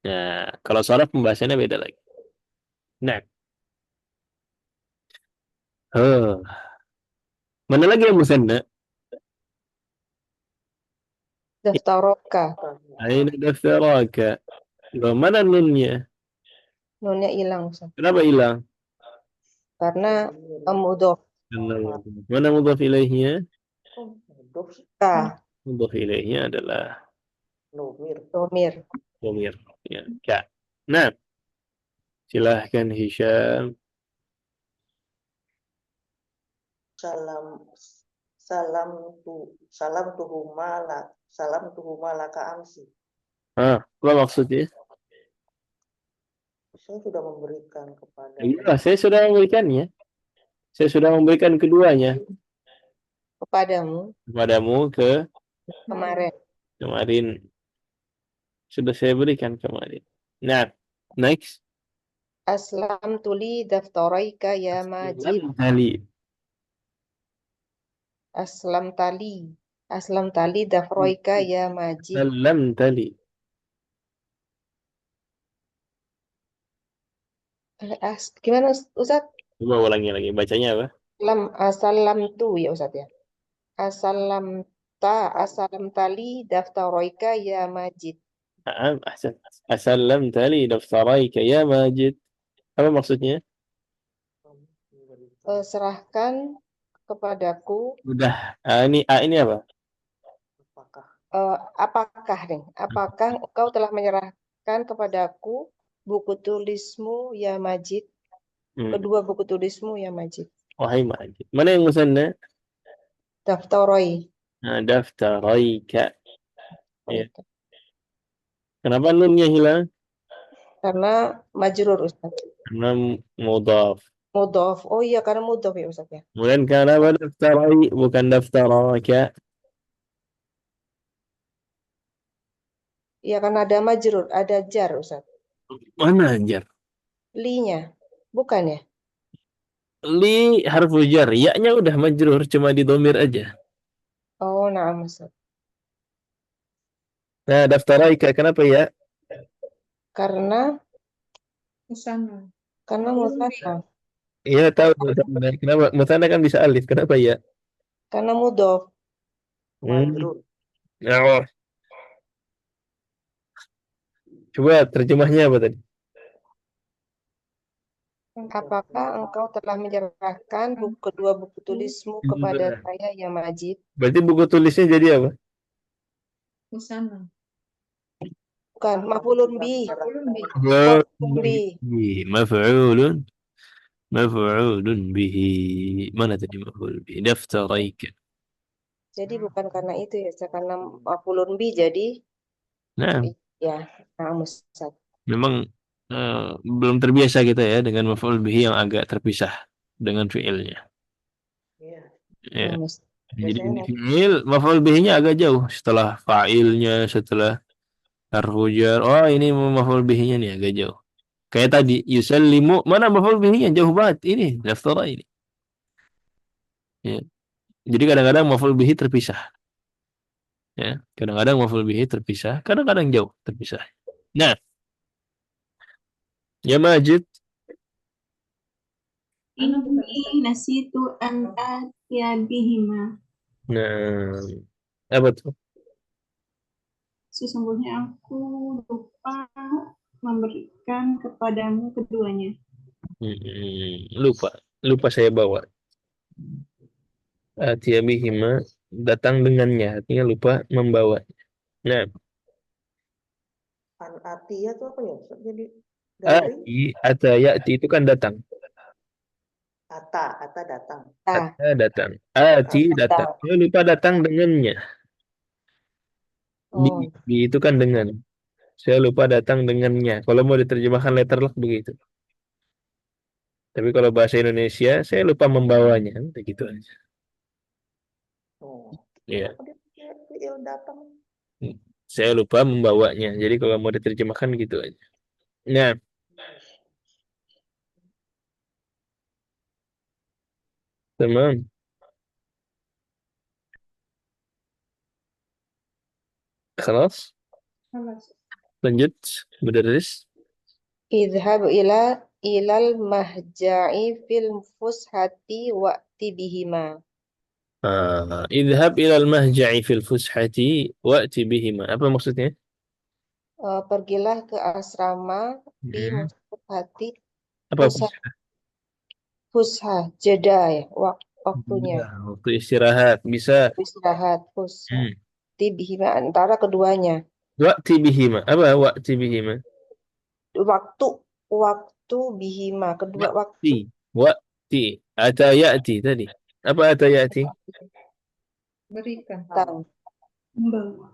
Speaker 1: Nah, kalau sharaf pembahasannya beda lagi. Nah, mana lagi yang musanna?
Speaker 4: Daftaroka.
Speaker 1: Aina daftaraka. Mana nunnya?
Speaker 4: Nunnya hilang, Ustaz.
Speaker 1: Kenapa hilang?
Speaker 4: Karena mudhof.
Speaker 1: Mana mudhaf ilaihnya?
Speaker 4: Ka.
Speaker 1: Mudhaf ilaihnya adalah
Speaker 4: Domir.
Speaker 1: dhamir. Ya, ka. Nah, silahkan Hisham.
Speaker 3: Salam tuhuma laka amsi.
Speaker 1: Apa maksudnya?
Speaker 3: Saya sudah memberikan kepada
Speaker 1: Iya, saya sudah memberikannya. Saya sudah memberikan keduanya
Speaker 4: Kepadamu
Speaker 1: kepadamu
Speaker 4: kemarin.
Speaker 1: kemarin. Sudah saya berikan kemarin. Nah, next.
Speaker 4: Aslam tuli daftaraika ya Majid.
Speaker 1: Tali.
Speaker 4: Aslam tali. Aslam tali daftaraika ya Majid.
Speaker 1: Salam tali.
Speaker 4: Gimana Ustaz?
Speaker 1: Coba ulangi lagi. Bacanya apa?
Speaker 4: Asalam tu ya Ustaz ya. Asalam tali daftaraika ya Majid.
Speaker 1: Ahsan. Asalam tali daftaraika ya Majid. Apa maksudnya?
Speaker 4: Serahkan kepadaku
Speaker 1: Udah. Ini apa?
Speaker 4: apakah engkau telah menyerahkan kepadaku buku tulismu ya Majid, kedua buku tulismu ya Majid.
Speaker 1: Wahai Majid. Mana yang musanna?
Speaker 4: Daftaroi.
Speaker 1: Daftaraika. Ya. Kenapa nunnya hilang?
Speaker 4: Karena majrur Ustaz.
Speaker 1: Karena mudhaf.
Speaker 4: Mudhof. Oh iya, karena mudhof ya Ustaz ya.
Speaker 1: Kemudian kenapa daftarai bukan daftaraka?
Speaker 4: Iya, karena ada majrur, ada jar Ustaz.
Speaker 1: Mana jar?
Speaker 4: Li-nya. Bukan ya?
Speaker 1: Li harfu jar. Ya-nya udah majrur, cuma di domir aja.
Speaker 4: Oh, na'am Ustaz.
Speaker 1: Nah, daftaraika kenapa ya?
Speaker 2: Karena
Speaker 4: musanna.
Speaker 1: Iya tahu musanna. Kenapa? Musanna kan bisa alif. Kenapa ya?
Speaker 4: Karena mudhof.
Speaker 1: Oh. Coba terjemahnya apa tadi?
Speaker 4: Apakah engkau telah menyerahkan kedua buku tulismu kepada saya ya Majid?
Speaker 1: Berarti buku tulisnya jadi apa?
Speaker 2: Musanna.
Speaker 4: Bukan, maf'ulun bi.
Speaker 1: Maf'ulun bihi. Mana tadi maf'ul bihi? Daftaraika.
Speaker 4: Jadi bukan karena itu ya, karena maf'ulun bi jadi
Speaker 1: Nah,
Speaker 4: ya, Ustaz.
Speaker 1: memang belum terbiasa kita ya dengan maf'ul bihi yang agak terpisah dengan fi'ilnya. Ya. Jadi ini fi'il, maf'ul bihi-nya agak jauh setelah fa'ilnya, setelah harfu jar. Oh, ini maf'ul bihi-nya nih agak jauh. Kayak tadi, yusallimu, mana maf'ul bihi-nya jauh banget. Ini daftara ini. Ya. Jadi kadang-kadang maf'ul bihi terpisah. Ya, kadang-kadang maf'ul bihi terpisah, kadang-kadang jauh terpisah. Nah, Ya Majid.
Speaker 2: Ana bukan
Speaker 5: Inni nasitu an atiya bihima.
Speaker 1: Nah, apa tuh?
Speaker 5: Sesungguhnya aku lupa memberikan kepadamu keduanya.
Speaker 1: Lupa saya bawa. Atiyabihima, datang dengannya, artinya lupa membawa. Nah,
Speaker 3: An atia itu apa ya Ustaz? Jadi dari
Speaker 1: atayati itu kan datang.
Speaker 3: ata datang.
Speaker 4: Nah,
Speaker 1: Datang. Ati datang.
Speaker 4: datang.
Speaker 1: Dia lupa datang dengannya.
Speaker 4: Oh,
Speaker 1: Di itu kan dengan. Saya lupa datang dengannya. Kalau mau diterjemahkan letterlock begitu. Tapi kalau bahasa Indonesia, saya lupa membawanya. Begitu aja.
Speaker 3: Oh,
Speaker 1: Iya.
Speaker 3: kenapa dia pakai fiil datang?
Speaker 1: Saya lupa membawanya. Jadi kalau mau diterjemahkan gitu aja. Nah, teman. Kelas.
Speaker 2: Halas.
Speaker 1: Lanjut. Mudarris.
Speaker 4: idhab ilal mahja'i fil fushati wa'ti bihima.
Speaker 1: Idhab ilal mahja'i fil fushati wa'ti bihima. Apa maksudnya?
Speaker 4: Pergilah ke asrama di fushati
Speaker 1: Apa
Speaker 4: fusha jeda ya waktunya
Speaker 1: waktu istirahat bisa.
Speaker 4: istirahat fusha
Speaker 1: Hmm.
Speaker 4: bihima antara keduanya
Speaker 1: Wa'ti bihima. Apa wa'ti bihima?
Speaker 4: waktu bihima kedua waktu
Speaker 1: Wa'ti. Atayati tadi. Apa atayati?
Speaker 2: Berikan.
Speaker 4: tang
Speaker 5: Membawa.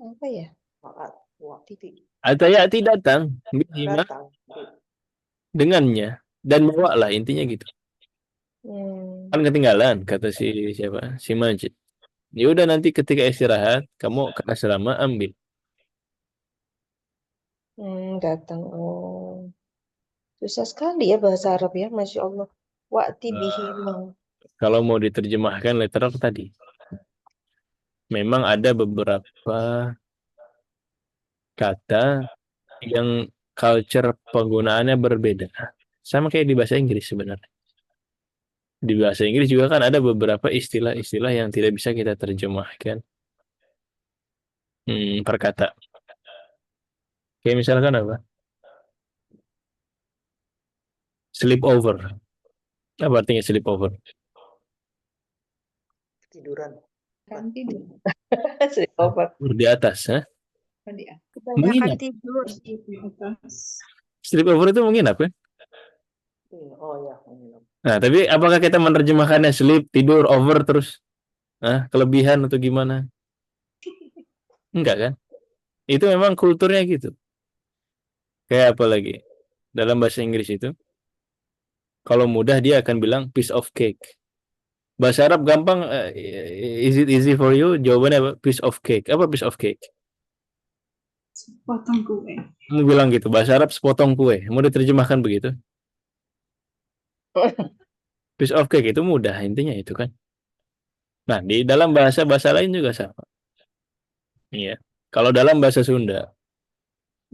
Speaker 4: apa ya
Speaker 3: Waktu
Speaker 1: Atayati datang. Bihima
Speaker 3: datang.
Speaker 1: dengannya. Dan bawa lah intinya gitu. Kan ketinggalan kata si siapa? Si Majid. Ya udah nanti ketika istirahat kamu ke asrama ambil.
Speaker 4: datang susah sekali ya bahasa Arab ya Masya Allah wa'ti bihima
Speaker 1: Kalau mau diterjemahkan literal tadi. Memang ada beberapa kata yang culture penggunaannya berbeda. Sama kayak di bahasa Inggris sebenarnya. Di bahasa Inggris juga kan ada beberapa istilah-istilah yang tidak bisa kita terjemahkan per kata. Kayak misalkan apa? Sleep over. Apa artinya sleep over?
Speaker 3: Tiduran.
Speaker 2: Kan tidur.
Speaker 4: Sleepover.
Speaker 1: Di atas, ha?
Speaker 2: Tadi ah.
Speaker 6: Kebanyakan
Speaker 1: Menginap.
Speaker 6: tidur.
Speaker 5: Di atas.
Speaker 1: Sleep over itu menginap kan?
Speaker 3: Oh ya, menginap.
Speaker 1: Nah, tapi apakah kita menerjemahkannya sleep, tidur, over terus? Kelebihan atau gimana? Enggak kan? Itu memang kulturnya gitu. Kayak apa lagi? Dalam bahasa Inggris itu, kalau mudah dia akan bilang piece of cake. Bahasa Arab gampang, is it easy for you? Jawabannya apa? Piece of cake. Apa piece of cake?
Speaker 5: Sepotong kue.
Speaker 1: Kamu bilang gitu, bahasa Arab sepotong kue. Mau diterjemahkan begitu? Piece of cake itu mudah, intinya itu kan. Nah, di dalam bahasa-bahasa lain juga sama. Iya. Kalau dalam bahasa Sunda,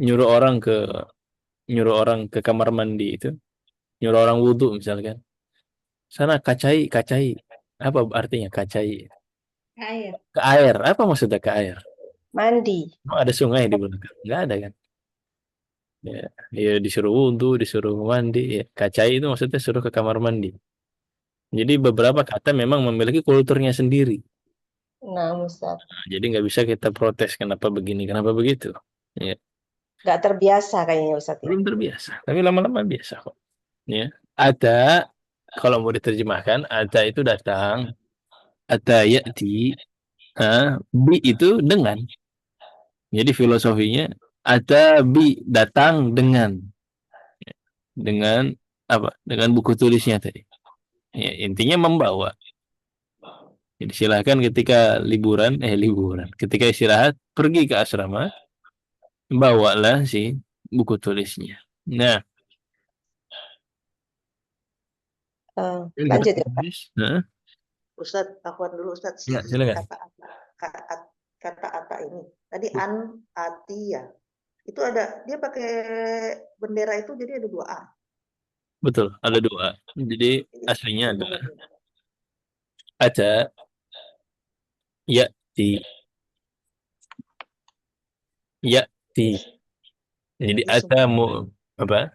Speaker 1: nyuruh orang ke kamar mandi itu, nyuruh orang wudhu misalkan. Sana kacai. Apa artinya kacai?
Speaker 2: Air.
Speaker 1: Ke air. Apa maksudnya ke air?
Speaker 4: Mandi
Speaker 1: Ada sungai di belakang? Nggak ada kan? Ya disuruh wudhu, disuruh mandi. Ya. Kacai itu maksudnya suruh ke kamar mandi. Jadi beberapa kata memang memiliki kulturnya sendiri.
Speaker 4: nah Ustaz
Speaker 1: Nah, jadi nggak bisa kita protes kenapa begini, kenapa begitu. Ya.
Speaker 4: nggak terbiasa kayaknya Ustaz ya
Speaker 1: Belum terbiasa, tapi lama-lama biasa kok. Ya. Ada, kalau mau diterjemahkan, ada itu datang, ada ya'ti, bi itu dengan. Jadi filosofinya, ada bi datang dengan apa? Dengan buku tulisnya tadi. Ya, intinya membawa. Jadi silakan ketika liburan, ketika istirahat, pergi ke asrama, bawalah si buku tulisnya. Nah,
Speaker 4: lanjut ya Pak
Speaker 1: Nah,
Speaker 3: Ustadz, akuan dulu Ustadz.
Speaker 1: ya, silakan.
Speaker 3: Kata ata ini. Tadi an atia. Itu ada, dia pakai bendera itu jadi ada 2 A.
Speaker 1: Betul, ada 2. Jadi aslinya adalah ata ya'ti ya'ti. Jadi
Speaker 3: Jadi semua
Speaker 1: apa?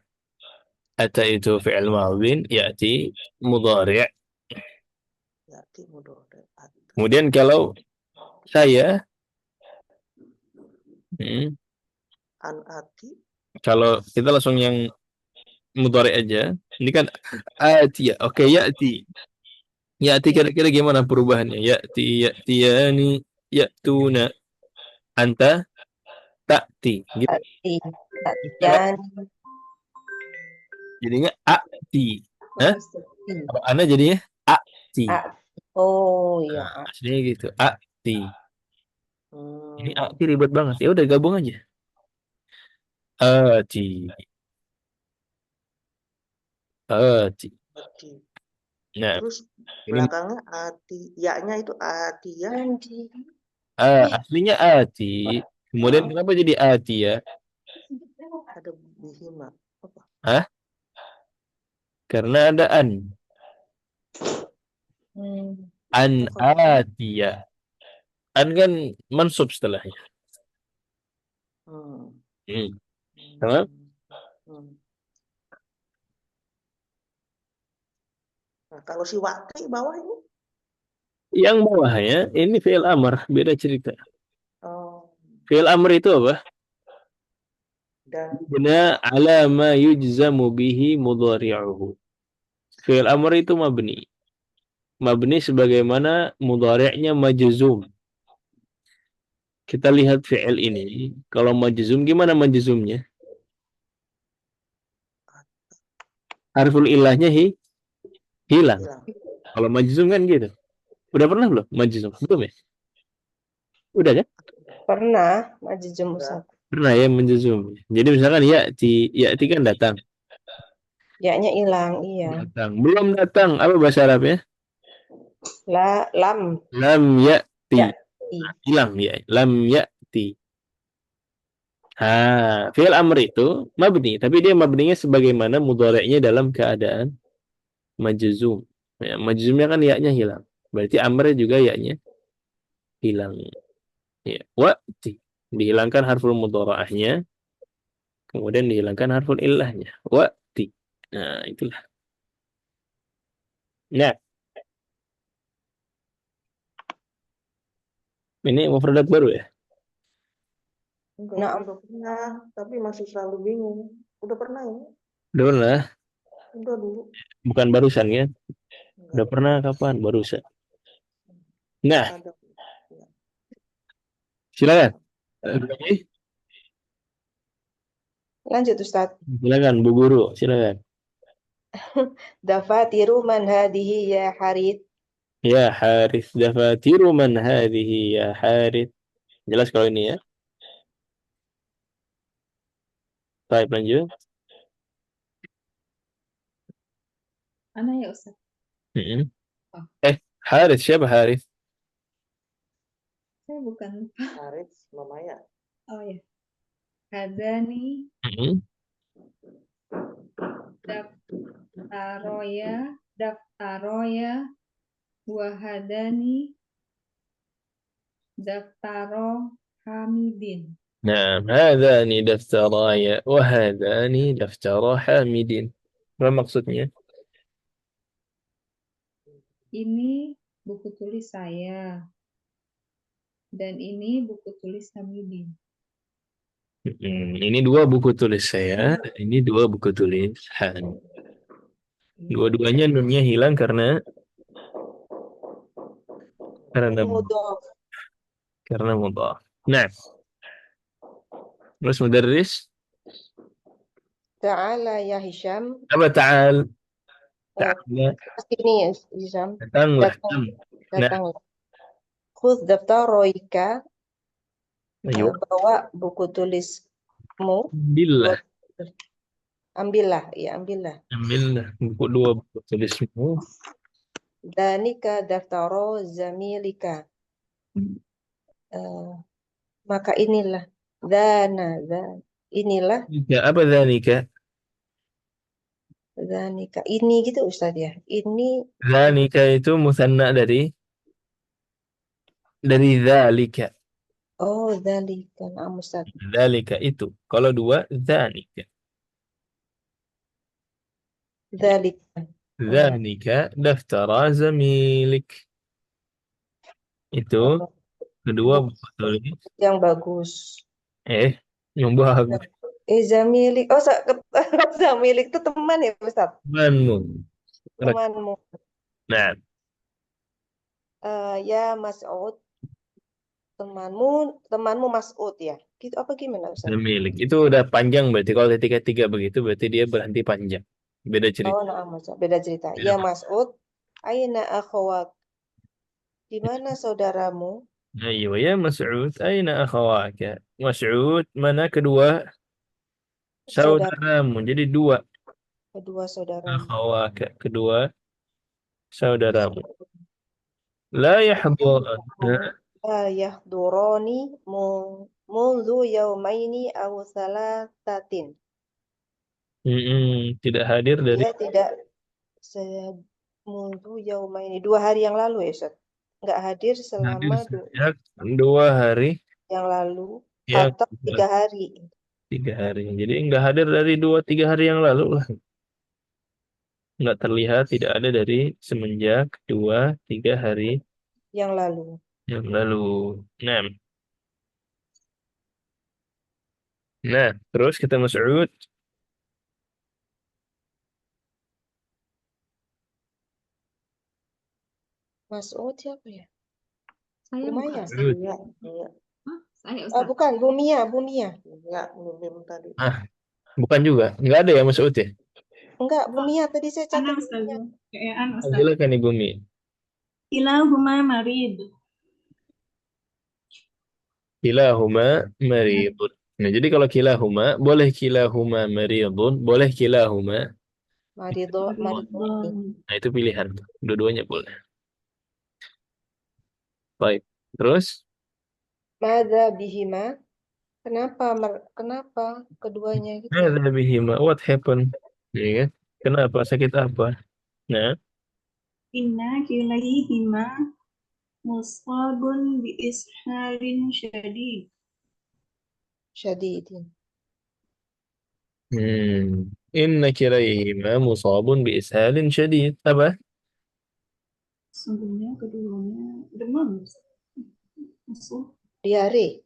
Speaker 1: Ata itu fi'il madhin, ya'ti mudhari'.
Speaker 3: ya'ti mudhari.
Speaker 1: Kemudian kalau saya
Speaker 3: An ati.
Speaker 1: kalau kita langsung yang mudhari aja. Ini kan ati ya. Oke, ya'ti. Ya'ti kira-kira gimana perubahannya? Ya'ti, ya'tiyani, ya'tuna. Anta ta'ti. Gitu.
Speaker 4: Ati. Atian.
Speaker 1: Jadinya a'ti. Hah?
Speaker 4: Ati.
Speaker 1: Kalau ana jadinya a'ti.
Speaker 4: Oh iya.
Speaker 1: Nah, aslinya gitu. A'ti. Ini
Speaker 3: Hmm.
Speaker 1: a'ti ribet banget. Ya udah gabung aja. Ati. Ati.
Speaker 3: Ati.
Speaker 1: Nah,
Speaker 3: Terus
Speaker 1: ini
Speaker 3: belakangnya ati, ya-nya itu ati ya.
Speaker 4: Andi.
Speaker 1: aslinya ati. Kemudian kenapa jadi ati ya?
Speaker 3: Ada bihima. Apa?
Speaker 1: Hah? Karena ada an. An atiya. An kan mansub setelahnya.
Speaker 3: Hmm.
Speaker 1: Sama?
Speaker 3: Hmm. Nah, kalau si wati bawah ini?
Speaker 1: Yang bawahnya ini fi'il amr, beda cerita.
Speaker 3: Oh.
Speaker 1: Fi'il amr itu apa?
Speaker 3: Dan
Speaker 1: Bina ala ma yujzamu bihi mudhari'uhu. Fi'il amr itu mabni. Mabni sebagaimana mudhari'nya majzum. Kita lihat fi'il ini. Kalau majzum, gimana majzumnya? Harful ilahnya hilang.
Speaker 3: hilang.
Speaker 1: Kalau majzum kan gitu. Udah pernah belum majzum? Belum ya? Udah kan?
Speaker 4: Pernah majzum Ustaz.
Speaker 1: Pernah ya majzum. Jadi misalkan ya'ti kan datang.
Speaker 4: Ya-nya hilang, iya.
Speaker 1: Datang. Belum datang. Apa bahasa Arabnya?
Speaker 4: Lam.
Speaker 1: Lam ya'ti.
Speaker 4: Ya'ti.
Speaker 1: Hilang ya. Lam ya'ti. Fi'il amr itu mabni, tapi dia mabninya sebagaimana mudhari'nya dalam keadaan majzum. Ya, majzumnya kan ya-nya hilang. Berarti amrnya juga ya-nya hilang. Ya, wa'ti. Dihilangkan harful mudhara'ahnya, kemudian dihilangkan harful illahnya. Wa'ti. Nah, itulah. Nah, ini mufradat baru ya?
Speaker 3: Enggak,
Speaker 4: Nah.
Speaker 3: udah pernah, tapi masih selalu bingung. Udah pernah ya?
Speaker 1: Udah pernah?
Speaker 3: Udah dulu.
Speaker 1: Bukan barusan ya?
Speaker 3: Enggak.
Speaker 1: Udah pernah kapan? Barusan. Nah,
Speaker 3: Ada.
Speaker 1: silakan.
Speaker 4: Lanjut Ustaz.
Speaker 1: Silakan Bu Guru, silakan.
Speaker 4: Dafatiru man hadihi ya Harith.
Speaker 1: Ya Harith, dafatiru man hadhihi ya Harith. Jelas kalau ini ya. Baik, lanjut.
Speaker 2: Ana ya Ustaz.
Speaker 1: Harith, siapa Harith?
Speaker 2: Saya bukan.
Speaker 3: Harith Mamaya.
Speaker 2: Oh ya. Hadani daftaroya wahadani daftaro hamidin.
Speaker 1: Nah, hadani daftaraya wa hadani daftara hamidin. Apa maksudnya?
Speaker 2: Ini buku tulis saya. Dan ini buku tulis Hamidin.
Speaker 1: Ini 2 buku tulis saya, ini 2 buku tulis Han. Dua-duanya nunnya hilang karena
Speaker 4: Mudhof.
Speaker 1: mudhaf. Nah, terus mudarris
Speaker 4: Ta'ala ya Hisham.
Speaker 1: apa ta'al? Ta'ala.
Speaker 4: Ini Hisham.
Speaker 1: Datanglah.
Speaker 4: Datanglah. Khudh daftaroika.
Speaker 1: Ayo.
Speaker 4: Bawa buku tulismu. Ambillah, ya ambillah.
Speaker 1: Ambillah buku 2 buku tulismu.
Speaker 4: Danika daftaro zamilika. Maka inilah inilah,
Speaker 1: Ya, apa dzanika?
Speaker 4: zanika, ini gitu Ustadz ya. Ini,
Speaker 1: Dzanika itu musanna dari dzalika.
Speaker 4: oh zalika, na'am Ustadz.
Speaker 1: Dzalika itu. Kalau dua, dzanika.
Speaker 4: Zalika.
Speaker 1: Dzanika daftara zamilik. Itu
Speaker 4: Oh,
Speaker 1: kedua
Speaker 4: buku
Speaker 1: buku tulis.
Speaker 4: yang bagus.
Speaker 1: Yang bagus.
Speaker 4: Zamilik, oh zamilik itu teman ya Ustadz?
Speaker 1: Temanmu.
Speaker 4: Temanmu.
Speaker 1: Nah,
Speaker 4: Ya Mas'ud, temanmu Mas'ud ya. Gitu apa gimana Ustadz?
Speaker 1: zamilik. Itu udah panjang berarti. Kalau ketika tiga begitu, berarti dia berhenti panjang. Beda cerita.
Speaker 4: Oh, na'am Ustadz. Beda cerita.
Speaker 1: Beda
Speaker 4: Ya
Speaker 1: cerita.
Speaker 4: Mas'ud, aina akhwak? Di mana saudaramu?
Speaker 1: Ayo ya Mas'ud, aina akhawaka? Mas'ud, mana kedua
Speaker 4: Saudara,
Speaker 1: saudaramu? Jadi dua
Speaker 4: kedua saudaramu.
Speaker 1: akhawaka, kedua saudaramu. La yahdhur.
Speaker 4: La yahdurani mundu yaumaini aw thalathatin.
Speaker 1: Tidak hadir dari
Speaker 4: Dia tidak mundu yaumaini. 2 hari yang lalu ya, Ustaz. Enggak hadir
Speaker 1: hadir
Speaker 4: selama
Speaker 1: sejak 2 hari
Speaker 4: yang lalu
Speaker 1: yang
Speaker 4: atau 3 hari
Speaker 1: 3 hari. Jadi enggak hadir dari 2-3 hari yang lalu lah. Enggak terlihat, tidak ada dari semenjak 2-3 hari
Speaker 4: yang lalu.
Speaker 1: yang lalu. Nah, nah, terus kita Mas'ud.
Speaker 4: Mas'ud siapa ya?
Speaker 2: Saya
Speaker 4: Umayyah.
Speaker 2: bukan Ustaz.
Speaker 3: Enggak, enggak,
Speaker 2: Hah? Saya Ustaz.
Speaker 4: Bukan, Bumia.
Speaker 3: enggak, Mimim tadi.
Speaker 1: Bukan juga. Enggak ada ya Mas'ud ya?
Speaker 4: Enggak, Bumia tadi saya
Speaker 5: Ana
Speaker 4: catat.
Speaker 5: Ustaz. Kayaan Ustaz.
Speaker 1: Silakan Ibu Mi.
Speaker 5: Kilahuma marid.
Speaker 1: Kilahuma maridun. Nah, jadi kalau kilahuma, boleh kilahuma maridun, boleh kilahuma.
Speaker 4: Marido.
Speaker 1: Nah, itu pilihan. Dua-duanya boleh. Baik. Terus,
Speaker 4: Madza bihima? Kenapa keduanya gitu?
Speaker 1: madza bihima? What happened? Ya kan? Kenapa? Sakit apa? Nah,
Speaker 5: Inna kilayhima musabun bi isharin syadid.
Speaker 4: Syadidin.
Speaker 1: inna kiraihima musabun bi ishalin syadid. Apa?
Speaker 5: Sungguhnya keduanya demam. Musuh.
Speaker 4: Diare.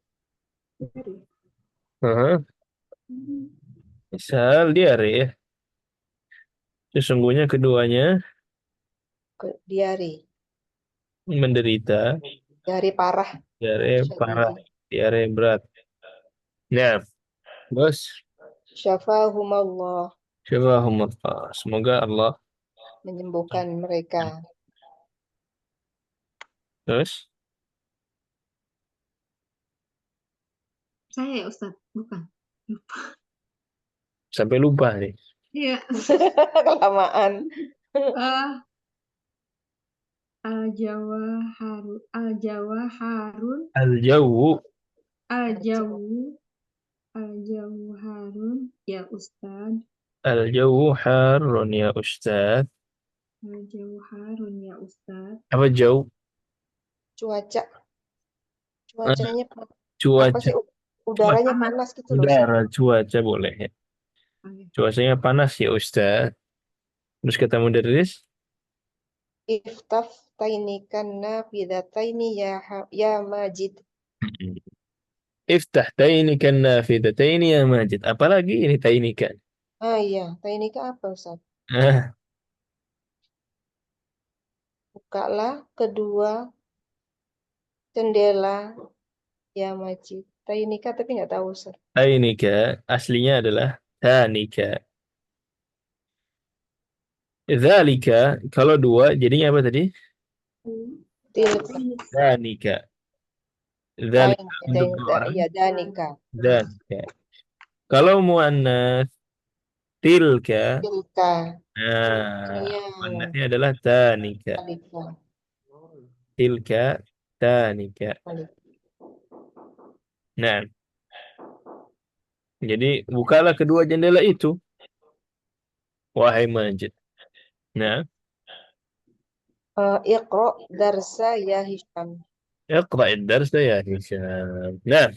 Speaker 1: Aha. Ishal diare ya. Sesungguhnya keduanya
Speaker 4: Diare.
Speaker 1: menderita
Speaker 4: Diare parah.
Speaker 1: diare parah,
Speaker 4: Syadidin.
Speaker 1: diare berat. Nah, bos,
Speaker 4: Syafahumallah.
Speaker 1: syafahumullah. Semoga Allah.
Speaker 4: Menyembuhkan mereka.
Speaker 1: Terus,
Speaker 2: Saya Ustaz, bukan.
Speaker 1: sampai lupa nih.
Speaker 2: Iya.
Speaker 4: Kelamaan.
Speaker 2: Al-Jawharun
Speaker 1: Al-jawu.
Speaker 2: Al-Jawharun ya Ustaz.
Speaker 1: Al-jawu harun ya Ustaz.
Speaker 2: Al-Jawharun ya Ustaz.
Speaker 1: Apa jauh?
Speaker 4: Cuaca. Cuacanya apa
Speaker 1: Cuaca.
Speaker 4: sih? Udaranya panas gitu loh.
Speaker 1: Udara, cuaca boleh ya.
Speaker 2: Oke.
Speaker 1: Cuacanya panas ya Ustaz. Terus kata mudarris,
Speaker 4: Iftaf tainikan nafidataini ya Majid.
Speaker 1: iftah tainikan nafidataini ya Majid. Apalagi ini tainikan.
Speaker 4: Iya, tainika apa Ustaz?
Speaker 1: Ah,
Speaker 4: Bukalah kedua jendela ya Majid. Tainika tapi nggak tahu Ustaz.
Speaker 1: tainika aslinya adalah tanika. Dzalika kalau dua jadinya apa tadi?
Speaker 4: Tilka
Speaker 1: Danika. Dzalika untuk dua
Speaker 4: tainika
Speaker 1: orang.
Speaker 4: ya danika.
Speaker 1: Dzalika. Kalau muannas tilka.
Speaker 4: Tilka
Speaker 1: Nah,
Speaker 4: ya
Speaker 1: muannasnya adalah tanika.
Speaker 4: Alika.
Speaker 1: Tilka tanika. Nah, Jadi bukalah kedua jendela itu, wahai Majid. Nah,
Speaker 4: Iqra darsa ya Hisham.
Speaker 1: اقرأ الدرس يا هشام. Nah,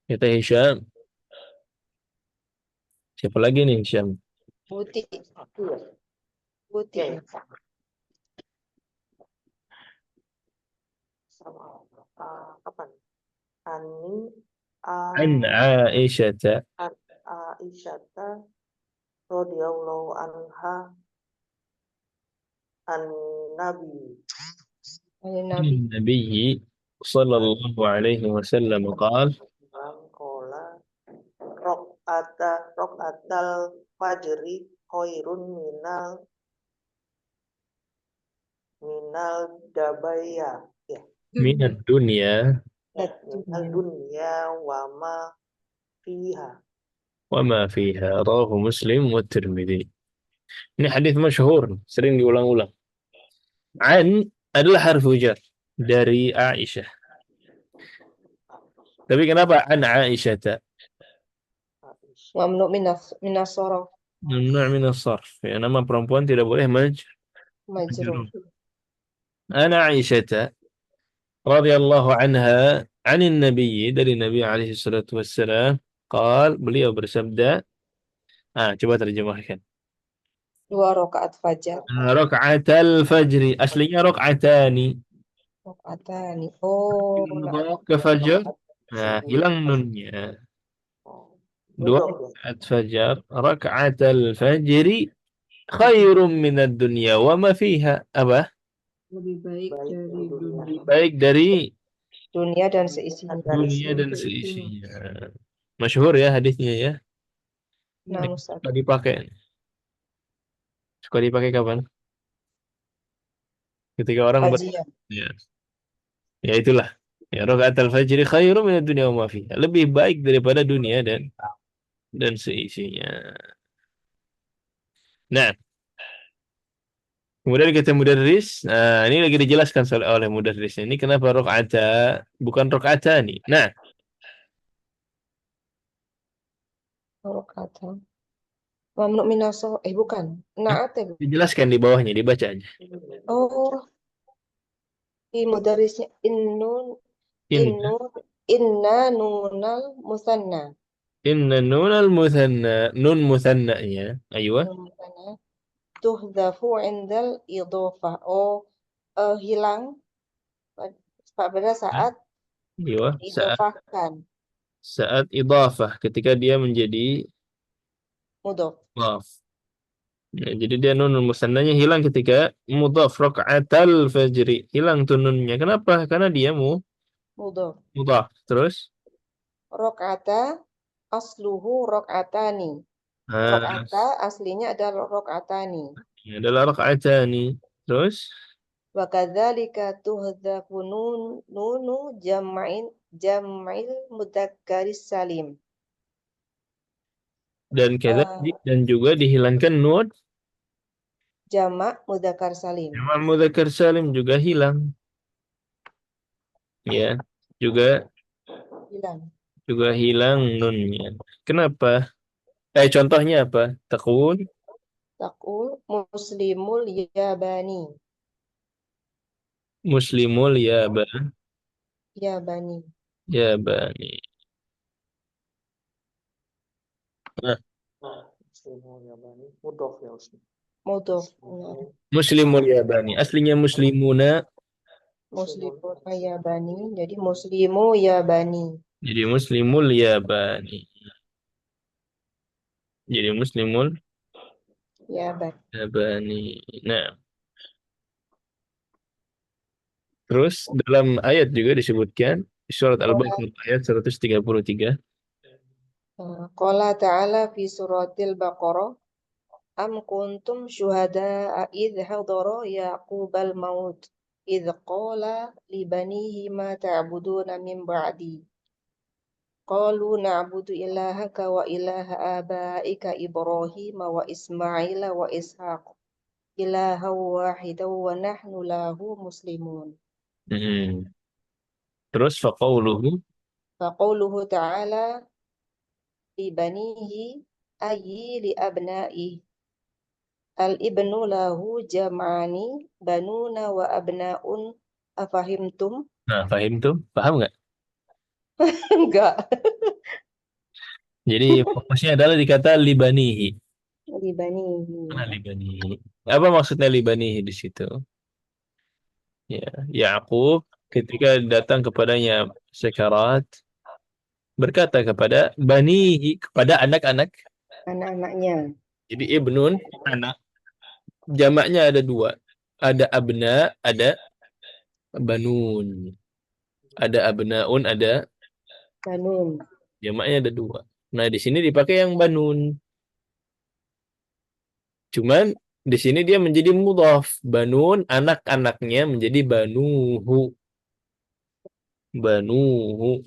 Speaker 1: kita Hisham. Siapa lagi nih Hisham?
Speaker 4: Buti. Buti.
Speaker 3: Kapan? Ani
Speaker 1: An Aisyata.
Speaker 3: Aisyata radhiyallahu anha an Nabi.
Speaker 4: Nabi.
Speaker 1: النبي صلى الله عليه وسلم قال
Speaker 3: Kola rok'atal fajri khairun minal dabaya ya
Speaker 1: من الدنيا
Speaker 3: minal dunya
Speaker 1: وما فيها رواه مسلم والترمذي. Ini hadis masyhur, sering diulang-ulang. An adalah harfu jar dari Aisyah. Tapi kenapa an Aisyah?
Speaker 4: Mamnu minas sorof.
Speaker 1: Mamnu' min as-sarf. Ya, nama perempuan tidak boleh
Speaker 4: Majrur.
Speaker 1: Ana Aisyah radhiyallahu anha 'anil Nabi, dari Nabi alaihi salatu wassalam, beliau bersabda, coba terjemahkan.
Speaker 4: 2 rakaat fajar.
Speaker 1: Raka'atal fajri, aslinya raka'atani.
Speaker 4: Rakaatani. Oh,
Speaker 1: Ke fajar, hilang nunnya. 2 rakaat fajar, raka'atal fajri khairum minad dunya wa ma fiha. Apa?
Speaker 2: Lebih baik dari dunia.
Speaker 1: Baik dari
Speaker 4: dunia dan seisinya.
Speaker 1: dunia dan seisinya. Masyhur ya hadisnya ya.
Speaker 4: Nah, Ustaz.
Speaker 1: Suka dipakai. Suka dipakai kapan? Ketika orang
Speaker 4: Kajian.
Speaker 1: ya. Ya itulah. Ya raka'atal fajri khairum minad dunya wa ma fiha. Lebih baik daripada dunia dan seisinya. Nah, kemudian kata mudarris, ini lagi dijelaskan oleh mudarris. Ini kenapa rakaata bukan rakaatani. Nah,
Speaker 4: Rakaatan. Mamnu minas sorof. Bukan. Naat ya.
Speaker 1: dijelaskan di bawahnya, dibaca aja.
Speaker 4: Oh, di mudarisnya
Speaker 1: In
Speaker 4: inna nunal musanna.
Speaker 1: inna nunal muthanna, nun muthannanya. Aywa.
Speaker 4: Nun musanna tuhdafu indal idhofah. Oh, hilang pada saat
Speaker 1: Aywa.
Speaker 4: idhofahkan.
Speaker 1: Saat idhafah, ketika dia menjadi
Speaker 4: Mudhof.
Speaker 1: mudhaf. Ya, jadi dia nun musannanya hilang ketika mudhaf, raka'atal fajri. Hilang tuh nunnya. Kenapa? Karena dia
Speaker 4: Mudhof.
Speaker 1: mudhaf. Terus?
Speaker 4: Rok'ata asluhu rok'atani. Rok'ata aslinya adalah rok'atani.
Speaker 1: Ini adalah raka'atani. Terus?
Speaker 4: Wa kadzalika tuhdzafu nunu jam'il mudzakkaris salim.
Speaker 1: Dan dan juga dihilangkan nun
Speaker 4: Jamak mudzakkar salim.
Speaker 1: jamak mudzakkar salim juga hilang. Ya, juga hilang nunnya. Kenapa? Contohnya apa? Taqul
Speaker 4: muslimul yabani.
Speaker 1: muslimul
Speaker 4: Yabani.
Speaker 1: yabani. Nah,
Speaker 3: muslimul yabani mudhof ya Ustaz.
Speaker 4: Mudhof.
Speaker 1: muslimul yabani. Aslinya muslimuna.
Speaker 4: Muslimun yabani. Jadi muslimu yabani.
Speaker 1: Jadi muslimul yabani. Jadi muslimul yabani. Nah. Terus dalam ayat juga disebutkan di surat Al-Baqarah ayat 133.
Speaker 4: Qala ta'ala fi suratil Baqarah am kuntum syuhada'a idh hadara yaqubal maut idh qala li banihi ma ta'buduna min ba'di qalu na'budu ilahaka wa ilaha abaika Ibrahim wa Ismail wa Ishaq ilaha wahidaw wa nahnu lahu muslimun.
Speaker 1: Terus faqauluhu
Speaker 4: Faqauluhu ta'ala li banihi ayyi li abna'i. Al-ibnu lahu jam'ani banuna wa abna'un afahimtum?
Speaker 1: Nah, fahim tuh, paham nggak?
Speaker 4: Enggak.
Speaker 1: Jadi fokusnya adalah di kata libanihi.
Speaker 4: Li banihi.
Speaker 1: Mana libanihi? Apa maksudnya libanihi di situ? Ya, Yakub ketika datang kepadanya sekarat berkata kepada banihi, kepada anak-anak.
Speaker 4: Anak-anaknya.
Speaker 1: Jadi ibnun anak. Jamaknya ada dua. Ada abna, ada banun. Ada abnaun, ada
Speaker 4: Banun.
Speaker 1: jamaknya ada dua. Nah, di sini dipakai yang banun. Cuman di sini dia menjadi mudhaf. Banun, anak-anaknya menjadi banuhu. Banuhu.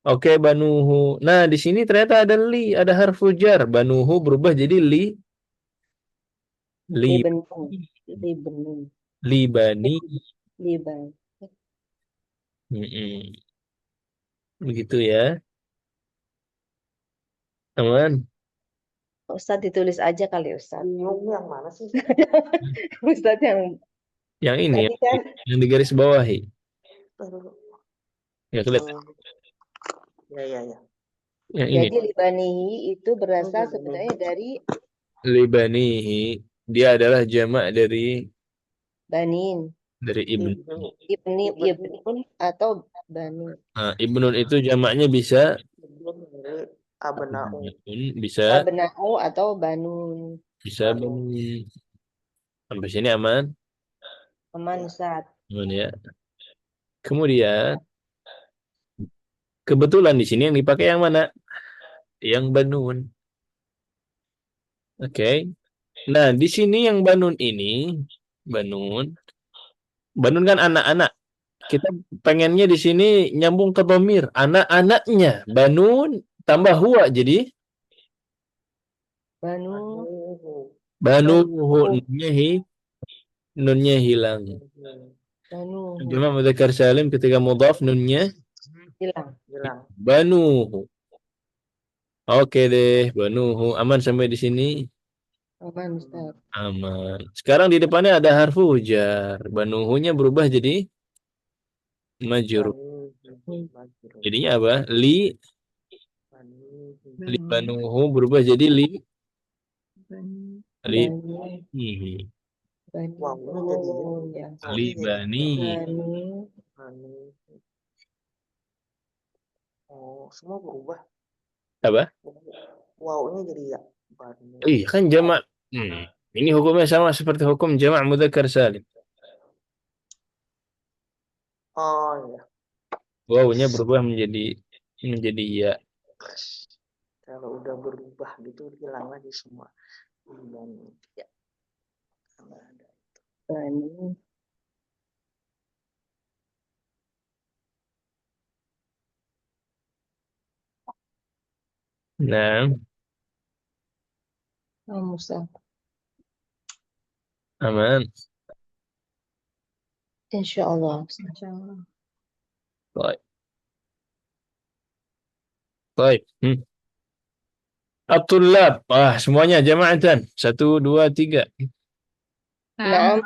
Speaker 1: Oke, banuhu. Nah, di sini ternyata ada li, ada harfu jar. Banuhu berubah jadi li. Li,
Speaker 4: Libenu. Libenu.
Speaker 1: libani.
Speaker 4: Liban.
Speaker 1: Mm-mm. Begitu ya. Aman.
Speaker 4: Ustadz ditulis aja kali Ustadz.
Speaker 3: Bingung yang mana sih?
Speaker 4: Ustadz yang
Speaker 1: Yang ini,
Speaker 4: tadi kan
Speaker 1: yang di garis bawahi.
Speaker 3: Aduh.
Speaker 1: Ya, kelihatan.
Speaker 3: Ya.
Speaker 1: Yang ini.
Speaker 4: jadi libanihi itu berasal sebenarnya dari
Speaker 1: Libanihi. Dia adalah jamak dari
Speaker 4: banin,
Speaker 1: ibn.
Speaker 4: ibnun atau bani.
Speaker 1: Nah, ibnun itu jamaknya bisa
Speaker 3: Abna'u.
Speaker 1: bisa
Speaker 4: Abna'u atau banun.
Speaker 1: bani. Sampai sini aman?
Speaker 4: Aman Ustadz.
Speaker 1: Aman ya. Kemudian kebetulan di sini yang dipakai yang mana? Yang banun. Oke. Nah, di sini yang banun ini, banun kan anak-anak. Kita pengennya di sini nyambung ke dhamir, anak-anaknya. Banun tambah huwa jadi
Speaker 4: Banu,
Speaker 1: banuhu. Nunnya hilang.
Speaker 4: banu
Speaker 1: Jamak mudzakkar salim ketika mudhaf nunnya
Speaker 4: hilang.
Speaker 1: banuhu. Oke deh, banuhu. Aman sampai di sini?
Speaker 4: Aman Ustadz.
Speaker 1: Aman. Sekarang di depannya ada harfu jar. Banuhunya berubah jadi majrur. Jadinya apa? Li banuhu berubah jadi li
Speaker 4: Bani,
Speaker 1: banihi.
Speaker 4: bani,
Speaker 3: Wawunya jadi
Speaker 4: ya.
Speaker 1: Li banihi.
Speaker 4: Bani,
Speaker 3: Oh, semua berubah.
Speaker 1: Apa?
Speaker 3: Wawunya jadi ya.
Speaker 1: Iya kan jamak. Ini hukumnya sama seperti hukum jamak mudzakkar salim.
Speaker 3: Oh ya.
Speaker 1: Wawunya berubah menjadi ya.
Speaker 3: Kalau udah berubah gitu hilang lagi semua. Dan ya.
Speaker 4: bani.
Speaker 1: Nah,
Speaker 4: Ustadz.
Speaker 1: aman.
Speaker 4: Insya Allah.
Speaker 2: Insyaallah.
Speaker 1: Baik. Baik. At-tullab. Semuanya jama'atan. 1, 2, 3.
Speaker 4: Naam,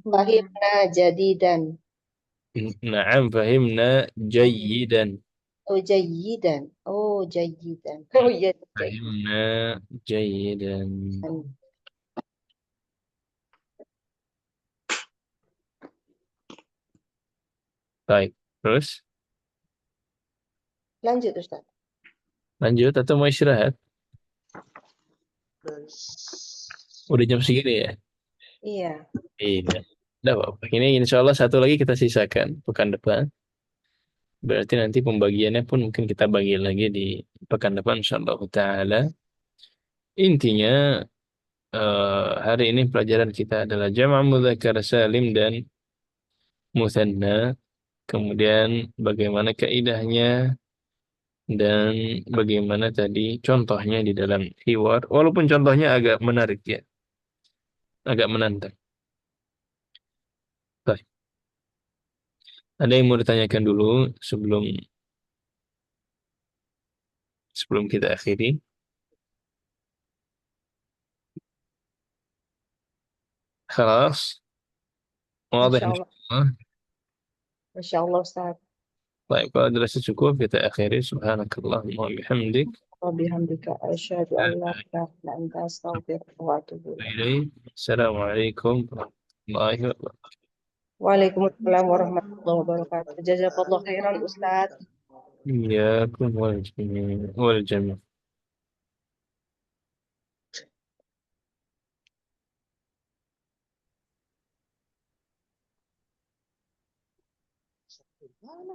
Speaker 4: fahimna jadidan.
Speaker 1: Na'am fahimna jayyidan.
Speaker 4: Oh jayidan. Oh jayidan. Oh iya.
Speaker 1: Fahimna jayyidan. Baik. Terus
Speaker 4: Lanjut Ustaz.
Speaker 1: lanjut atau mau istirahat? Udah jam segini ya?
Speaker 4: Iya.
Speaker 1: Iya. Udah apa-apa. Ini insya Allah satu lagi kita sisakan pekan depan. Berarti nanti pembagiannya pun mungkin kita bagi lagi di pekan depan insyaallah ta'ala. Intinya hari ini pelajaran kita adalah jama' mudzakkar salim dan mutsanna. Kemudian bagaimana kaidahnya dan bagaimana tadi contohnya di dalam hiwar. Walaupun contohnya agak menarik ya. Agak menantang. Baik. Ada yang mau ditanyakan dulu sebelum sebelum kita akhiri? خلاص واضح
Speaker 4: Masya
Speaker 1: إن
Speaker 4: Allah.
Speaker 1: شاء الله.
Speaker 4: Masya Allah Ustaz.
Speaker 1: طيب kalau dirasa cukup kita akhiri. Subhanakallahumma wa bihamdik.
Speaker 4: Wabihamdika asyhadu an la ilaha illa anta astaghfiruka wa atubu ilaik.
Speaker 1: Assalamualaikum warahmatullahi wabarakatuh.
Speaker 4: Waalaikumsalam warahmatullahi wabarakatuh. Jazakallah khairan Ustaz.
Speaker 1: إياكم والجميع.
Speaker 4: Mana?